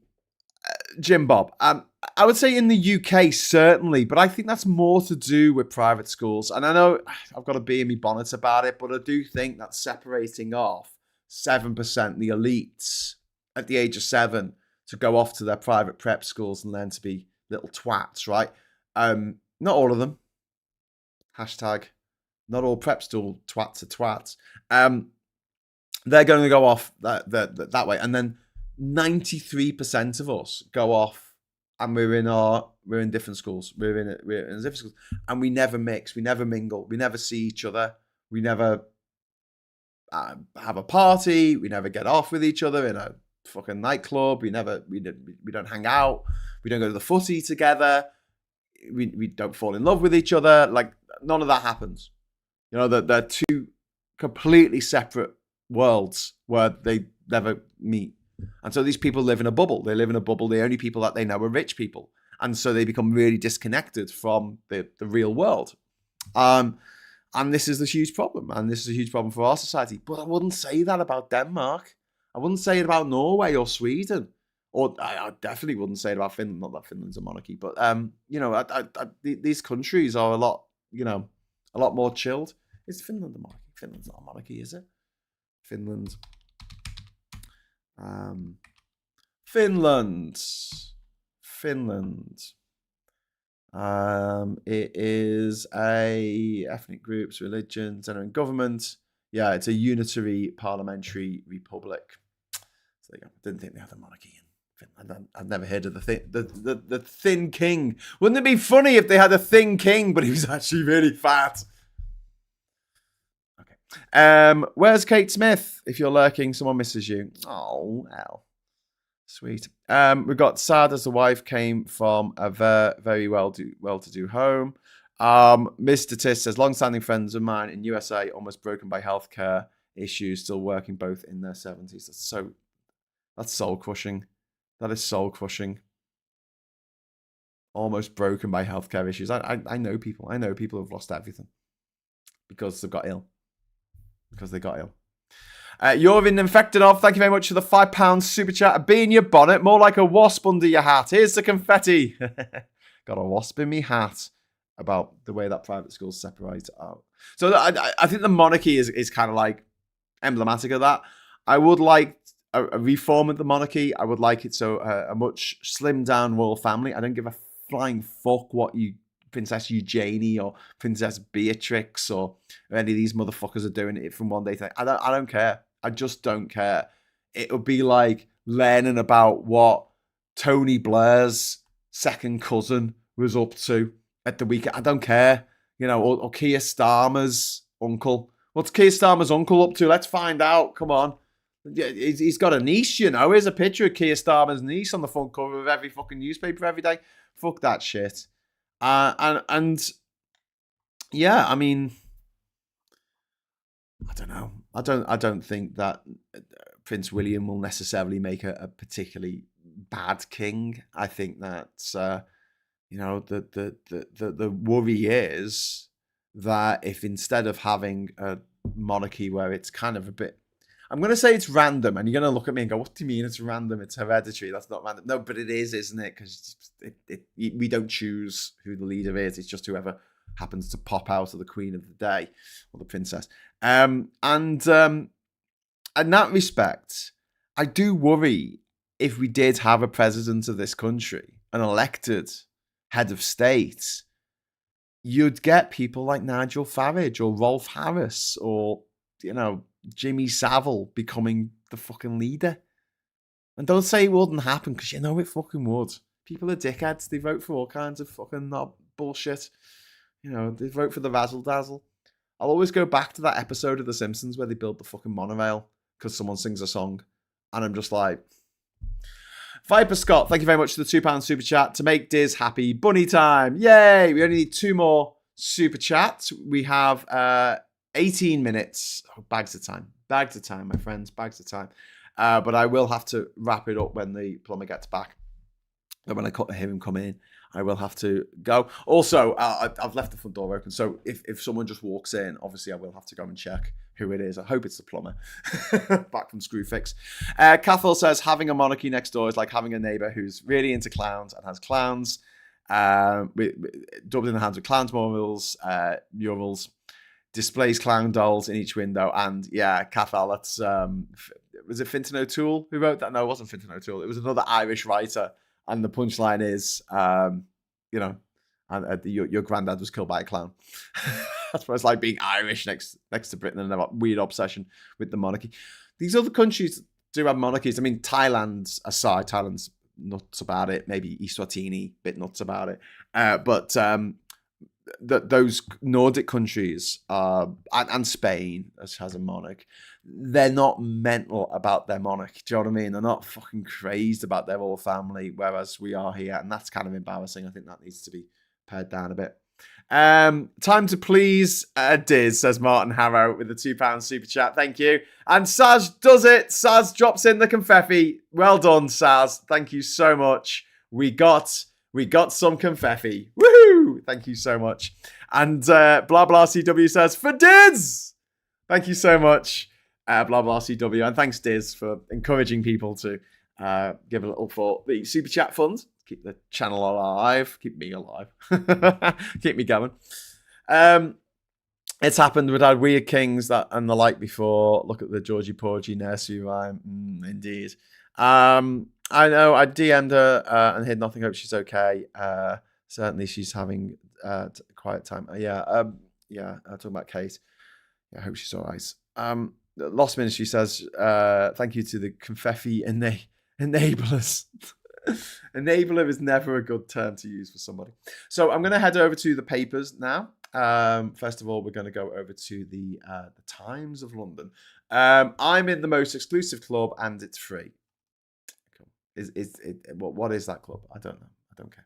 S1: Jim Bob, I would say in the UK, certainly, but I think that's more to do with private schools. And I know I've got to be in my bonnet about it, but I do think that separating off 7%, the elites at the age of 7, to go off to their private prep schools and learn to be little twats, right? Not all of them. Hashtag, not all prep school twats are twats. They're going to go off that way. And then 93% of us go off and we're in different schools. We're in different schools. And we never mix. We never mingle. We never see each other. We never have a party. We never get off with each other in a fucking nightclub. We don't hang out. We don't go to the footy together. We don't fall in love with each other. Like, none of that happens. You know, they're two completely separate worlds where they never meet. And so these people live in a bubble. They live in a bubble. The only people that they know are rich people. And so they become really disconnected from the real world. And this is the huge problem. And this is a huge problem for our society. But I wouldn't say that about Denmark. I wouldn't say it about Norway or Sweden. Or I definitely wouldn't say it about Finland. Not that Finland's a monarchy. But, you know, these countries are a lot more chilled. Is Finland a monarchy? Finland's not a monarchy, is it? Finland. It is a ethnic groups, religions, and government. Yeah, it's a unitary parliamentary republic. So there you go. Didn't think they had a monarchy in Finland. I've never heard of the thin king. Wouldn't it be funny if they had a thin king, but he was actually really fat? Where's Kate Smith? If you're lurking, someone misses you. Oh, hell. Sweet. We've got sad as the wife came from a very well-to-do home. Mr. Tiss says, long-standing friends of mine in USA almost broken by healthcare issues, still working both in their 70s. That's soul-crushing. That is soul-crushing. Almost broken by healthcare issues. I know people. I know people who've lost everything because they've got ill. Because they got ill. You're infected of. Thank you very much for the £5 super chat. Be in your bonnet, more like a wasp under your hat. Here's the confetti. Got a wasp in me hat about the way that private schools separate out. So I think the monarchy is kind of like emblematic of that. I would like a reform of the monarchy. I would like it so a much slimmed down royal family. I don't give a flying fuck what Princess Eugenie or Princess Beatrix or any of these motherfuckers are doing it from one day to the next. I don't care. I just don't care. It would be like learning about what Tony Blair's second cousin was up to at the weekend. I don't care. You know, or Keir Starmer's uncle. What's Keir Starmer's uncle up to? Let's find out. Come on. He's got a niece, you know. Here's a picture of Keir Starmer's niece on the front cover of every fucking newspaper every day. Fuck that shit. And yeah, I mean, I don't know. I don't think that Prince William will necessarily make a particularly bad king. I think that you know, the worry is that if instead of having a monarchy where it's kind of a bit, I'm going to say it's random, and you're going to look at me and go, what do you mean it's random? It's hereditary. That's not random. No, but it is, isn't it? Because we don't choose who the leader is. It's just whoever happens to pop out of the queen of the day or the princess. And in that respect, I do worry if we did have a president of this country, an elected head of state, you'd get people like Nigel Farage or Rolf Harris or, Jimmy Savile becoming the fucking leader. And don't say it wouldn't happen, because you know it fucking would. People are dickheads. They vote for all kinds of fucking bullshit. They vote for the razzle dazzle. I'll always go back to that episode of The Simpsons where they build the fucking monorail because someone sings a song. And I'm just like, Viper Scott, thank you very much for the £2 super chat to make Diz happy. Bunny time. Yay. We only need 2 more super chats. We have 18 minutes. Oh, bags of time. Bags of time, my friends. Bags of time. But I will have to wrap it up when the plumber gets back. And when I hear him come in, I will have to go. Also, I've left the front door open. So if someone just walks in, obviously I will have to go and check who it is. I hope it's the plumber. Back from Screwfix. Cathal says, having a monarchy next door is like having a neighbour who's really into clowns and has clowns. Dubbed in the hands with clowns murals, displays clown dolls in each window. And yeah, Cathal, that's... was it Fintan O'Toole who wrote that? No, it wasn't Fintan O'Toole. It was another Irish writer. And the punchline is, your granddad was killed by a clown. That's what it's like being Irish next to Britain and a weird obsession with the monarchy. These other countries do have monarchies. I mean, Thailand's aside, Thailand's nuts about it. Maybe Eswatini, bit nuts about it. But those Nordic countries and Spain has a monarch, they're not mental about their monarch. Do you know what I mean? They're not fucking crazed about their royal family, whereas we are here, and that's kind of embarrassing. I think that needs to be pared down a bit. Time to please Diz, says Martin Harrow with the £2 super chat. Thank you. And Saz does it. Saz drops in the confetti. Well done, Saz. Thank you so much. We got some confetti. Woohoo! Thank you so much. And blah blah CW says, for Diz! Thank you so much, blah blah CW. And thanks, Diz, for encouraging people to give a little for the super chat fund. Keep the channel alive. Keep me alive. Keep me going. It's happened. We've had Weird Kings and the like before. Look at the Georgie Porgy nursery rhyme. Indeed. I know. I DM'd her and heard nothing. Hope she's okay. Certainly, she's having a quiet time. I'm talking about Kate. Yeah, I hope she's all right. Lost Ministry says, thank you to the confetti enablers. Enabler is never a good term to use for somebody. So I'm going to head over to the papers now. First of all, we're going to go over to the Times of London. I'm in the most exclusive club and it's free. What is that club? I don't know. I don't care.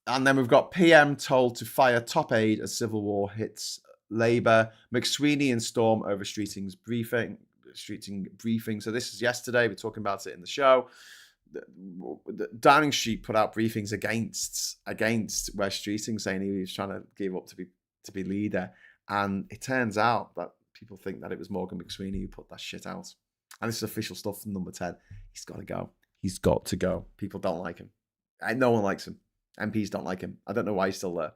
S1: And then we've got PM told to fire top aide as civil war hits Labour. McSweeney and Storm over Streeting's briefing. So this is yesterday. We're talking about it in the show. Downing Street put out briefings against Wes Streeting, saying he was trying to give up to be leader. And it turns out that people think that it was Morgan McSweeney who put that shit out. And this is official stuff from Number 10. He's got to go. He's got to go. People don't like him. And no one likes him. MPs don't like him. I don't know why he's still there.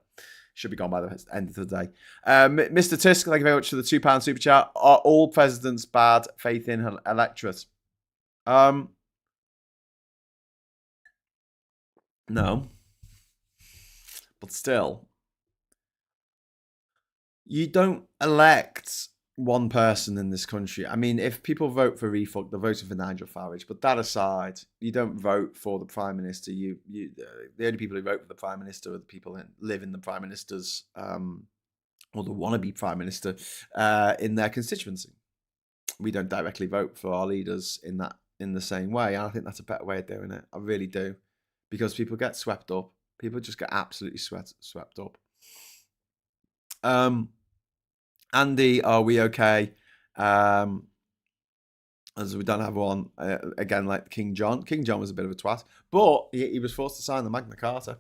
S1: Should be gone by the end of the day. Mr. Tisk, thank you very much for the £2 super chat. Are all presidents bad? Faith in electorate? No. But still, you don't elect one person in this country. I mean, if people vote for refuck, they're voting for Nigel Farage. But that aside, you don't vote for the Prime Minister. The only people who vote for the Prime Minister are the people that live in the Prime Minister's, or the wannabe Prime Minister, in their constituency. We don't directly vote for our leaders in the same way. And I think that's a better way of doing it. I really do. Because people get swept up. People just get absolutely swept up. Andy, are we okay? As we don't have one, again, like King John. King John was a bit of a twat, but he was forced to sign the Magna Carta.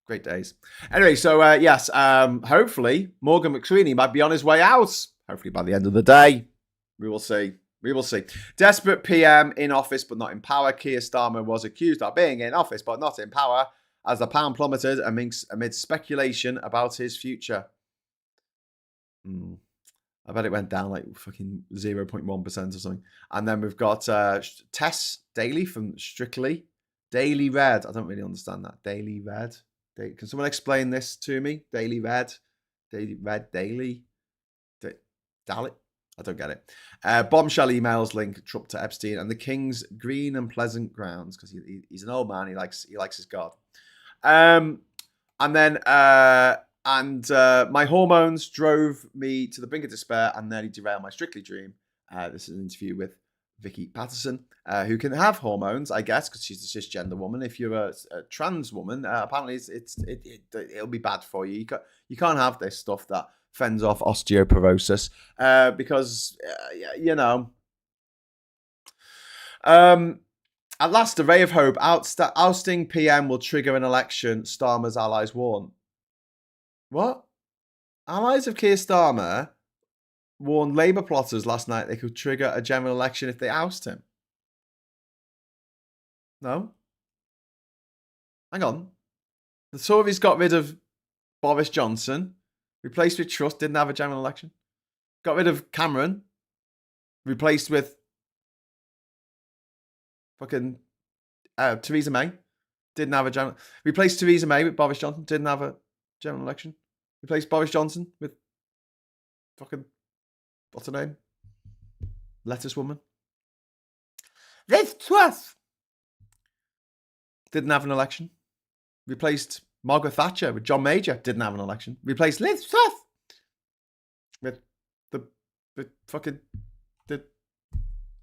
S1: Great days. Anyway, so yes, hopefully Morgan McSweeney might be on his way out. Hopefully by the end of the day. We will see. We will see. Desperate PM in office but not in power. Keir Starmer was accused of being in office but not in power as the pound plummeted amid speculation about his future. I bet it went down like fucking 0.1% or something. And then we've got Tess Daly from Strictly. Daily Red. I don't really understand that. Daily Red. Can someone explain this to me? Daily Red. Daily Red. Daily. Dalit. I don't get it. Bombshell emails link Trump to Epstein and the King's green and pleasant grounds because he's an old man. He likes his God. And then my hormones drove me to the brink of despair and nearly derailed my Strictly dream. This is an interview with Vicky Patterson, who can have hormones, I guess, because she's a cisgender woman. If you're a trans woman, apparently it'll be bad for you. You can't have this stuff that fends off osteoporosis because you know. At last, a ray of hope. Ousting PM will trigger an election. Starmer's allies warn. What? Allies of Keir Starmer warned Labour plotters last night they could trigger a general election if they oust him. No? Hang on. The Tories got rid of Boris Johnson, replaced with Truss, didn't have a general election. Got rid of Cameron, replaced with fucking Theresa May, didn't have a general. Replaced Theresa May with Boris Johnson, didn't have a general election. Replaced Boris Johnson with fucking, what's her name? Lettuce woman. Liz Truss didn't have an election. Replaced Margaret Thatcher with John Major, didn't have an election. Replaced Liz Truss with the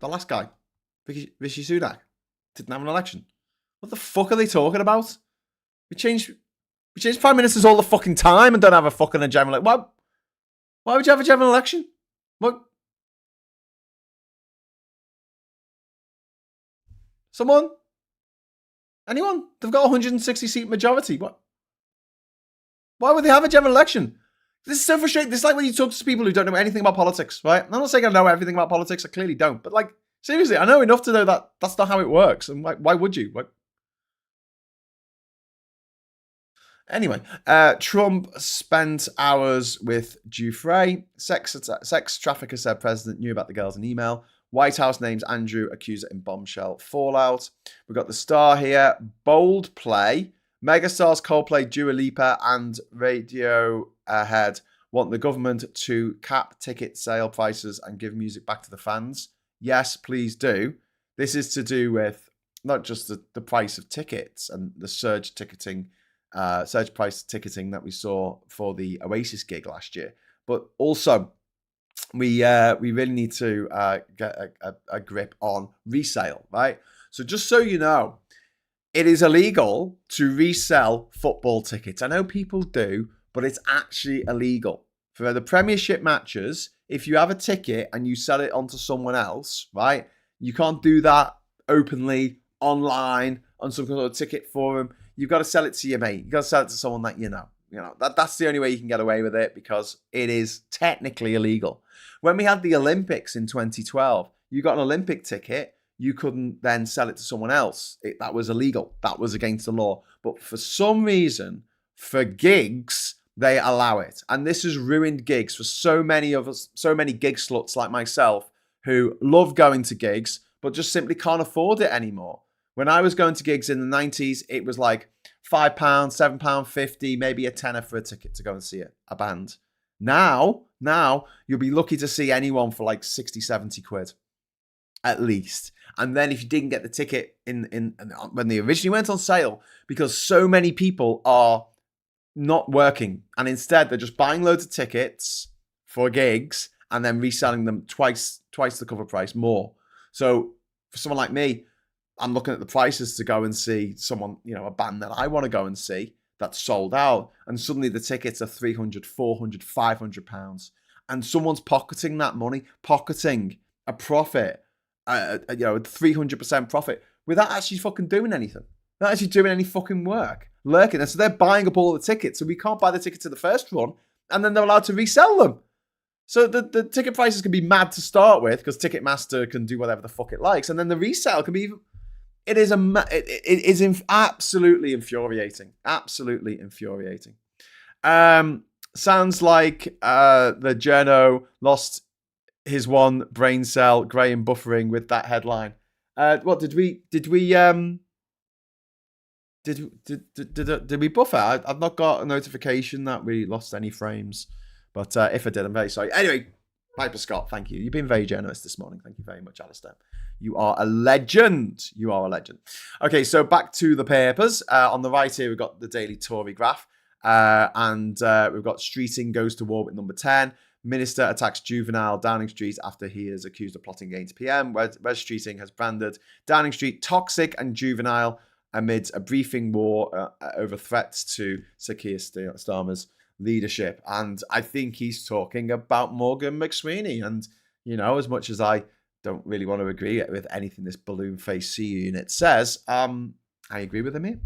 S1: last guy, Rishi Sunak, didn't have an election. What the fuck are they talking about? We change prime ministers all the fucking time and don't have a fucking general election. Why would you have a general election? What? Someone? Anyone? They've got a 160 seat majority. What? Why would they have a general election? This is so frustrating. This is like when you talk to people who don't know anything about politics, right? I'm not saying I know everything about politics. I clearly don't. But like, seriously, I know enough to know that that's not how it works. And why would you? Anyway, Trump spent hours with Giuffre. Sex trafficker said president knew about the girls in email. White House names Andrew accuser in bombshell fallout. We've got the star here. Bold play. Megastars Coldplay, Dua Lipa and Radiohead want the government to cap ticket sale prices and give music back to the fans. Yes, please do. This is to do with not just the price of tickets and the surge price ticketing that we saw for the Oasis gig last year, but also we really need to get a grip on resale, right? So just so you know, it is illegal to resell football tickets. I know people do, but it's actually illegal. For the Premiership matches, if you have a ticket and you sell it onto someone else, right? You can't do that openly online on some kind of ticket forum. You've got to sell it to your mate. You've got to sell it to someone that you know. That's the only way you can get away with it because it is technically illegal. When we had the Olympics in 2012, you got an Olympic ticket, you couldn't then sell it to someone else. That was illegal. That was against the law. But for some reason, for gigs, they allow it. And this has ruined gigs for so many of us, so many gig sluts like myself who love going to gigs, but just simply can't afford it anymore. When I was going to gigs in the 90s, it was like £5, £7.50, maybe a tenner for a ticket to go and see a band. Now, you'll be lucky to see anyone for like 60, 70 quid, at least. And then if you didn't get the ticket in when they originally went on sale, because so many people are not working, and instead they're just buying loads of tickets for gigs and then reselling them twice the cover price more. So for someone like me, I'm looking at the prices to go and see someone, a band that I want to go and see that's sold out. And suddenly the tickets are £300, £400, £500. And someone's pocketing that money, pocketing a profit, a 300% profit without actually fucking doing anything. Not actually doing any fucking work. Lurking. And so they're buying up all the tickets. So we can't buy the tickets to the first run. And then they're allowed to resell them. So the ticket prices can be mad to start with because Ticketmaster can do whatever the fuck it likes. And then the resale can be even... It is absolutely infuriating. Absolutely infuriating. Sounds like the journo lost his one brain cell, Graham buffering with that headline. What did we did we buffer? I've not got a notification that we lost any frames, but if I did, I'm very sorry. Anyway, Piper Scott, thank you. You've been very generous this morning. Thank you very much, Alistair. You are a legend. You are a legend. Okay, so back to the papers. On the right here, we've got the Daily Tory graph, and we've got Streeting goes to war with number 10. Minister attacks juvenile Downing Street after he is accused of plotting against PM. Wes Streeting has branded Downing Street toxic and juvenile amid a briefing war over threats to Sir Keir Starmer's leadership. And I think he's talking about Morgan McSweeney. And, you know, as much as I don't really want to agree with anything this balloon-faced C unit says, I agree with him here.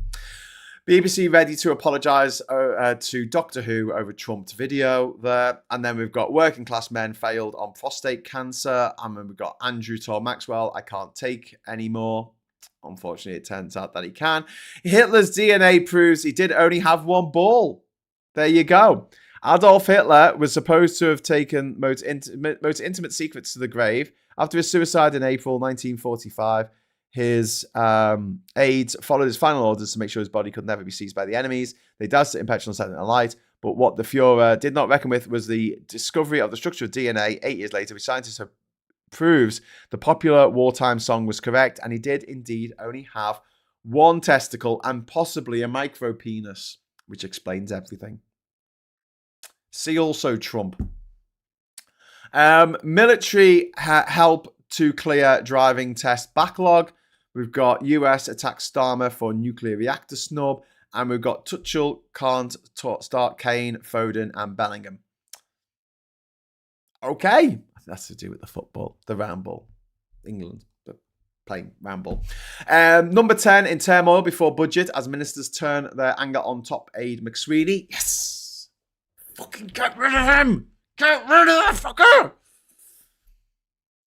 S1: BBC ready to apologise to Doctor Who over Trump's video there. And then we've got working class men failed on prostate cancer. And then we've got Andrew told Maxwell, I can't take anymore. Unfortunately, it turns out that he can. Hitler's DNA proves he did only have one ball. There you go. Adolf Hitler was supposed to have taken most intimate secrets to the grave. After his suicide in April 1945, his aides followed his final orders to make sure his body could never be seized by the enemies. They doused it in petrol and set it alight. But what the Fuhrer did not reckon with was the discovery of the structure of DNA 8 years later, which scientists have proves the popular wartime song was correct, and he did indeed only have one testicle and possibly a micro penis, which explains everything. See also Trump. Military help to clear driving test backlog. We've got US attacks Starmer for nuclear reactor snub, and we've got Tuchel can't start Kane, Foden, and Bellingham. Okay. That's to do with the football, the round ball. England playing round ball. Number 10 in turmoil before budget as ministers turn their anger on top aide McSweeney. Yes! Fucking get rid of him! Get rid of that fucker!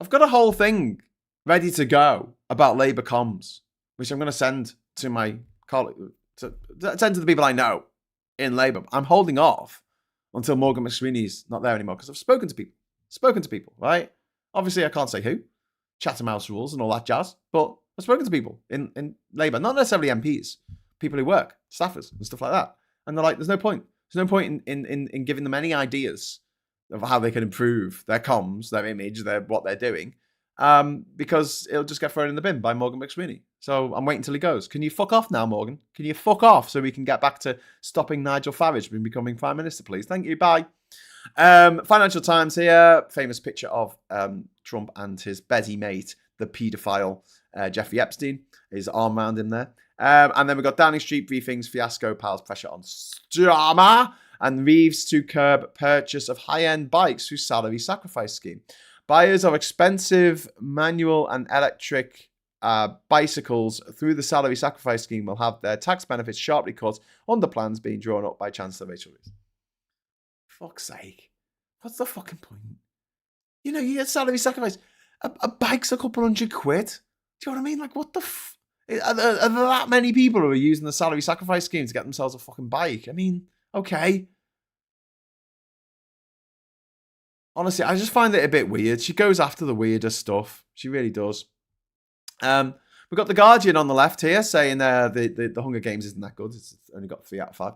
S1: I've got a whole thing ready to go about Labour comms, which I'm going to send to my colleagues, send to the people I know in Labour. I'm holding off until Morgan McSweeney's not there anymore because I've spoken to people, right? Obviously, I can't say who. Chatham House rules and all that jazz. But I've spoken to people in Labour, not necessarily MPs, people who work, staffers and stuff like that. And they're like, there's no point. There's no point in giving them any ideas of how they can improve their comms, their image, what they're doing, because it'll just get thrown in the bin by Morgan McSweeney. So I'm waiting till he goes. Can you fuck off now, Morgan? Can you fuck off so we can get back to stopping Nigel Farage from becoming Prime Minister, please? Thank you. Bye. Financial Times here. Famous picture of Trump and his beddy mate, the paedophile Jeffrey Epstein. His arm round him there. And then we've got Downing Street briefings, fiasco, piles pressure on Starmer, and Reeves to curb purchase of high-end bikes through salary sacrifice scheme. Buyers of expensive manual and electric bicycles through the salary sacrifice scheme will have their tax benefits sharply cut under plans being drawn up by Chancellor Rachel Reeves. Fuck's sake. What's the fucking point? You know, you get salary sacrifice. A bike's a couple £100. Do you know what I mean? Like, what the are there that many people who are using the salary sacrifice scheme to get themselves a fucking bike? I mean, okay. Honestly, I just find it a bit weird. She goes after the weirdest stuff. She really does. We've got The Guardian on the left here saying the Hunger Games isn't that good. It's only got 3 out of 5.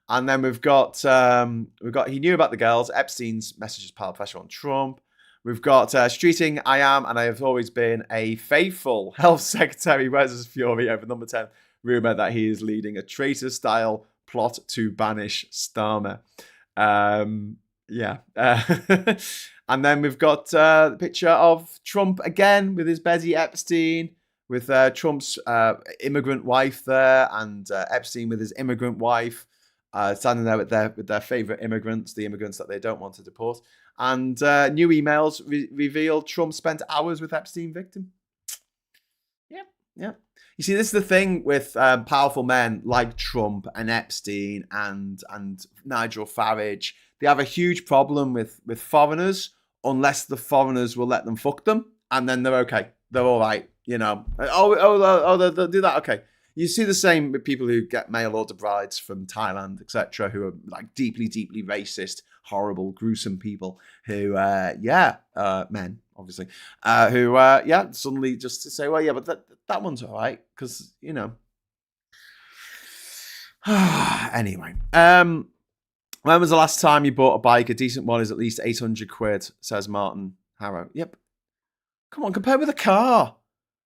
S1: And then we've got he knew about the girls. Epstein's messages pile pressure on Trump. We've got Streeting, I am and I have always been a faithful Health Secretary Wes Fury over number 10. Rumour that he is leading a traitor-style plot to banish Starmer. Yeah. And then we've got the picture of Trump again with his Betty Epstein, with Trump's immigrant wife there, and Epstein with his immigrant wife. Standing there with their favourite immigrants, the immigrants that they don't want to deport. And new emails reveal Trump spent hours with Epstein victim. Yeah. You see, this is the thing with powerful men like Trump and Epstein and Nigel Farage. They have a huge problem with foreigners unless the foreigners will let them fuck them. And then they're okay. They're all right, you know. Oh, they'll do that? Okay. You see the same with people who get mail order brides from Thailand, etc., who are like deeply, deeply racist, horrible, gruesome people who, men, obviously, who, suddenly just to say, well, yeah, but that one's all right, because, you know. Anyway, when was the last time you bought a bike? A decent one is at least 800 quid, says Martin Harrow. Yep. Come on, compare with a car.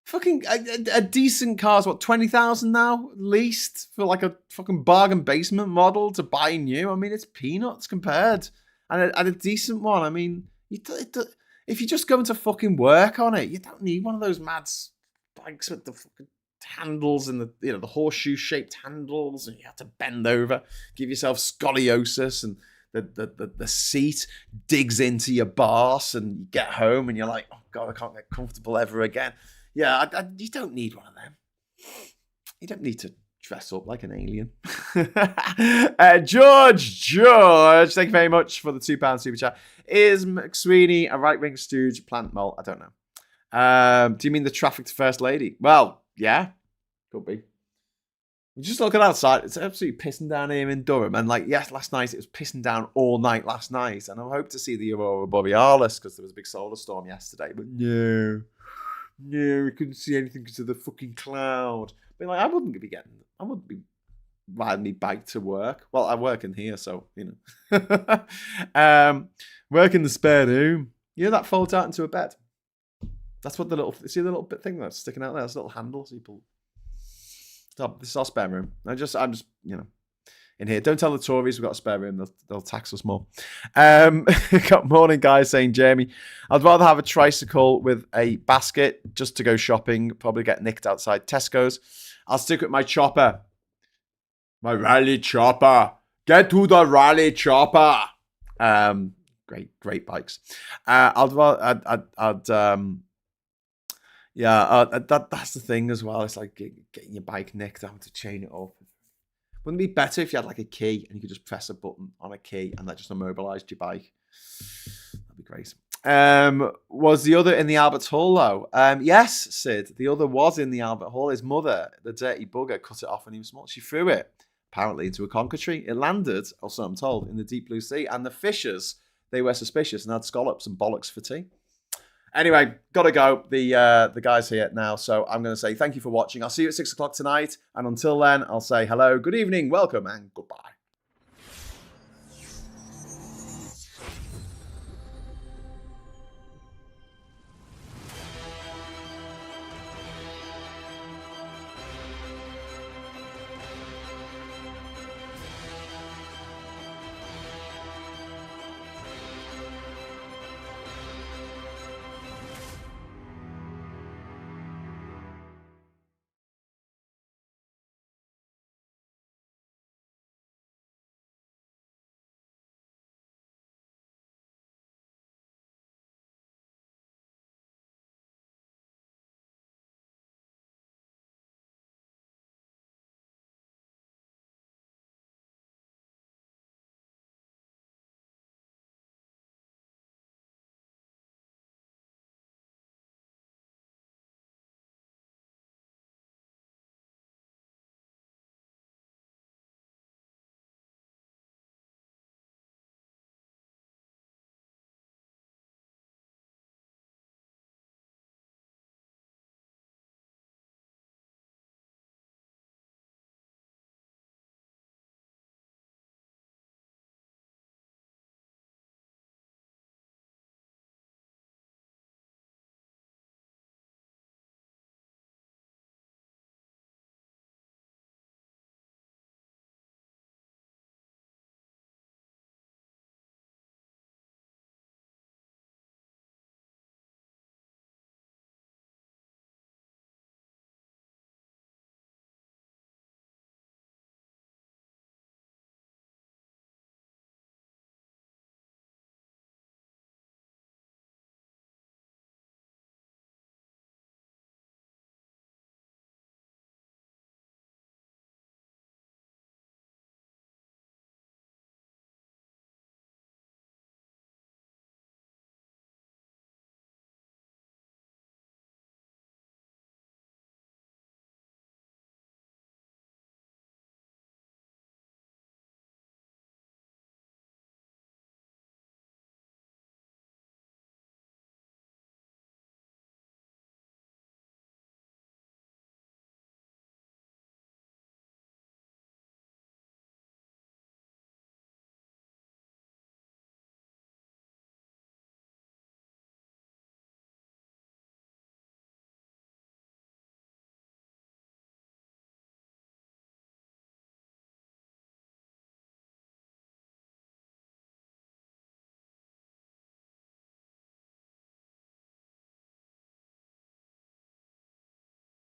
S1: Fucking a decent car is what, 20,000 now at least for like a fucking bargain basement model to buy new. I mean, it's peanuts compared. And a decent one, I mean, if you're just going to fucking work on it, you don't need one of those mad bikes with the fucking handles and the horseshoe shaped handles, and you have to bend over, give yourself scoliosis, and the seat digs into your arse, and you get home and you're like, oh god, I can't get comfortable ever again. Yeah, you don't need one of them. You don't need to dress up like an alien. George, thank you very much for the £2 super chat. Is McSweeney a right-wing stooge, plant mole? I don't know. Do you mean the trafficked first lady? Well, yeah, could be. Just looking outside, it's absolutely pissing down here in Durham. And last night it was pissing down all night last night. And I hope to see the Aurora Borealis because there was a big solar storm yesterday. But no, we couldn't see anything because of the fucking cloud. But I wouldn't be riding my bike to work. Well, I work in here, so, you know. Work in the spare room. You know that folds out into a bed? That's what see the little bit thing that's sticking out there? That's a little handle. So you pull. Stop. This is our spare room. I'm just, you know, in here. Don't tell the Tories we've got a spare room. They'll tax us more. Got morning guys saying, Jamie, I'd rather have a tricycle with a basket just to go shopping. Probably get nicked outside Tesco's. I'll stick with my chopper. My rally chopper. Get to the rally chopper. Great bikes. That's the thing as well. It's like getting your bike nicked, having to chain it up. Wouldn't it be better if you had like a key and you could just press a button on a key and that just immobilized your bike? That'd be great. Was the other in the Albert Hall though? Yes, Sid. The other was in the Albert Hall. His mother, the dirty bugger, cut it off when he was small. She threw it apparently into a conker tree. It landed, or so I'm told, in the deep blue sea. And the fishers, they were suspicious and had scallops and bollocks for tea. Anyway, gotta go. The guy's here now, so I'm going to say thank you for watching. I'll see you at 6 o'clock tonight, and until then, I'll say hello, good evening, welcome, and goodbye.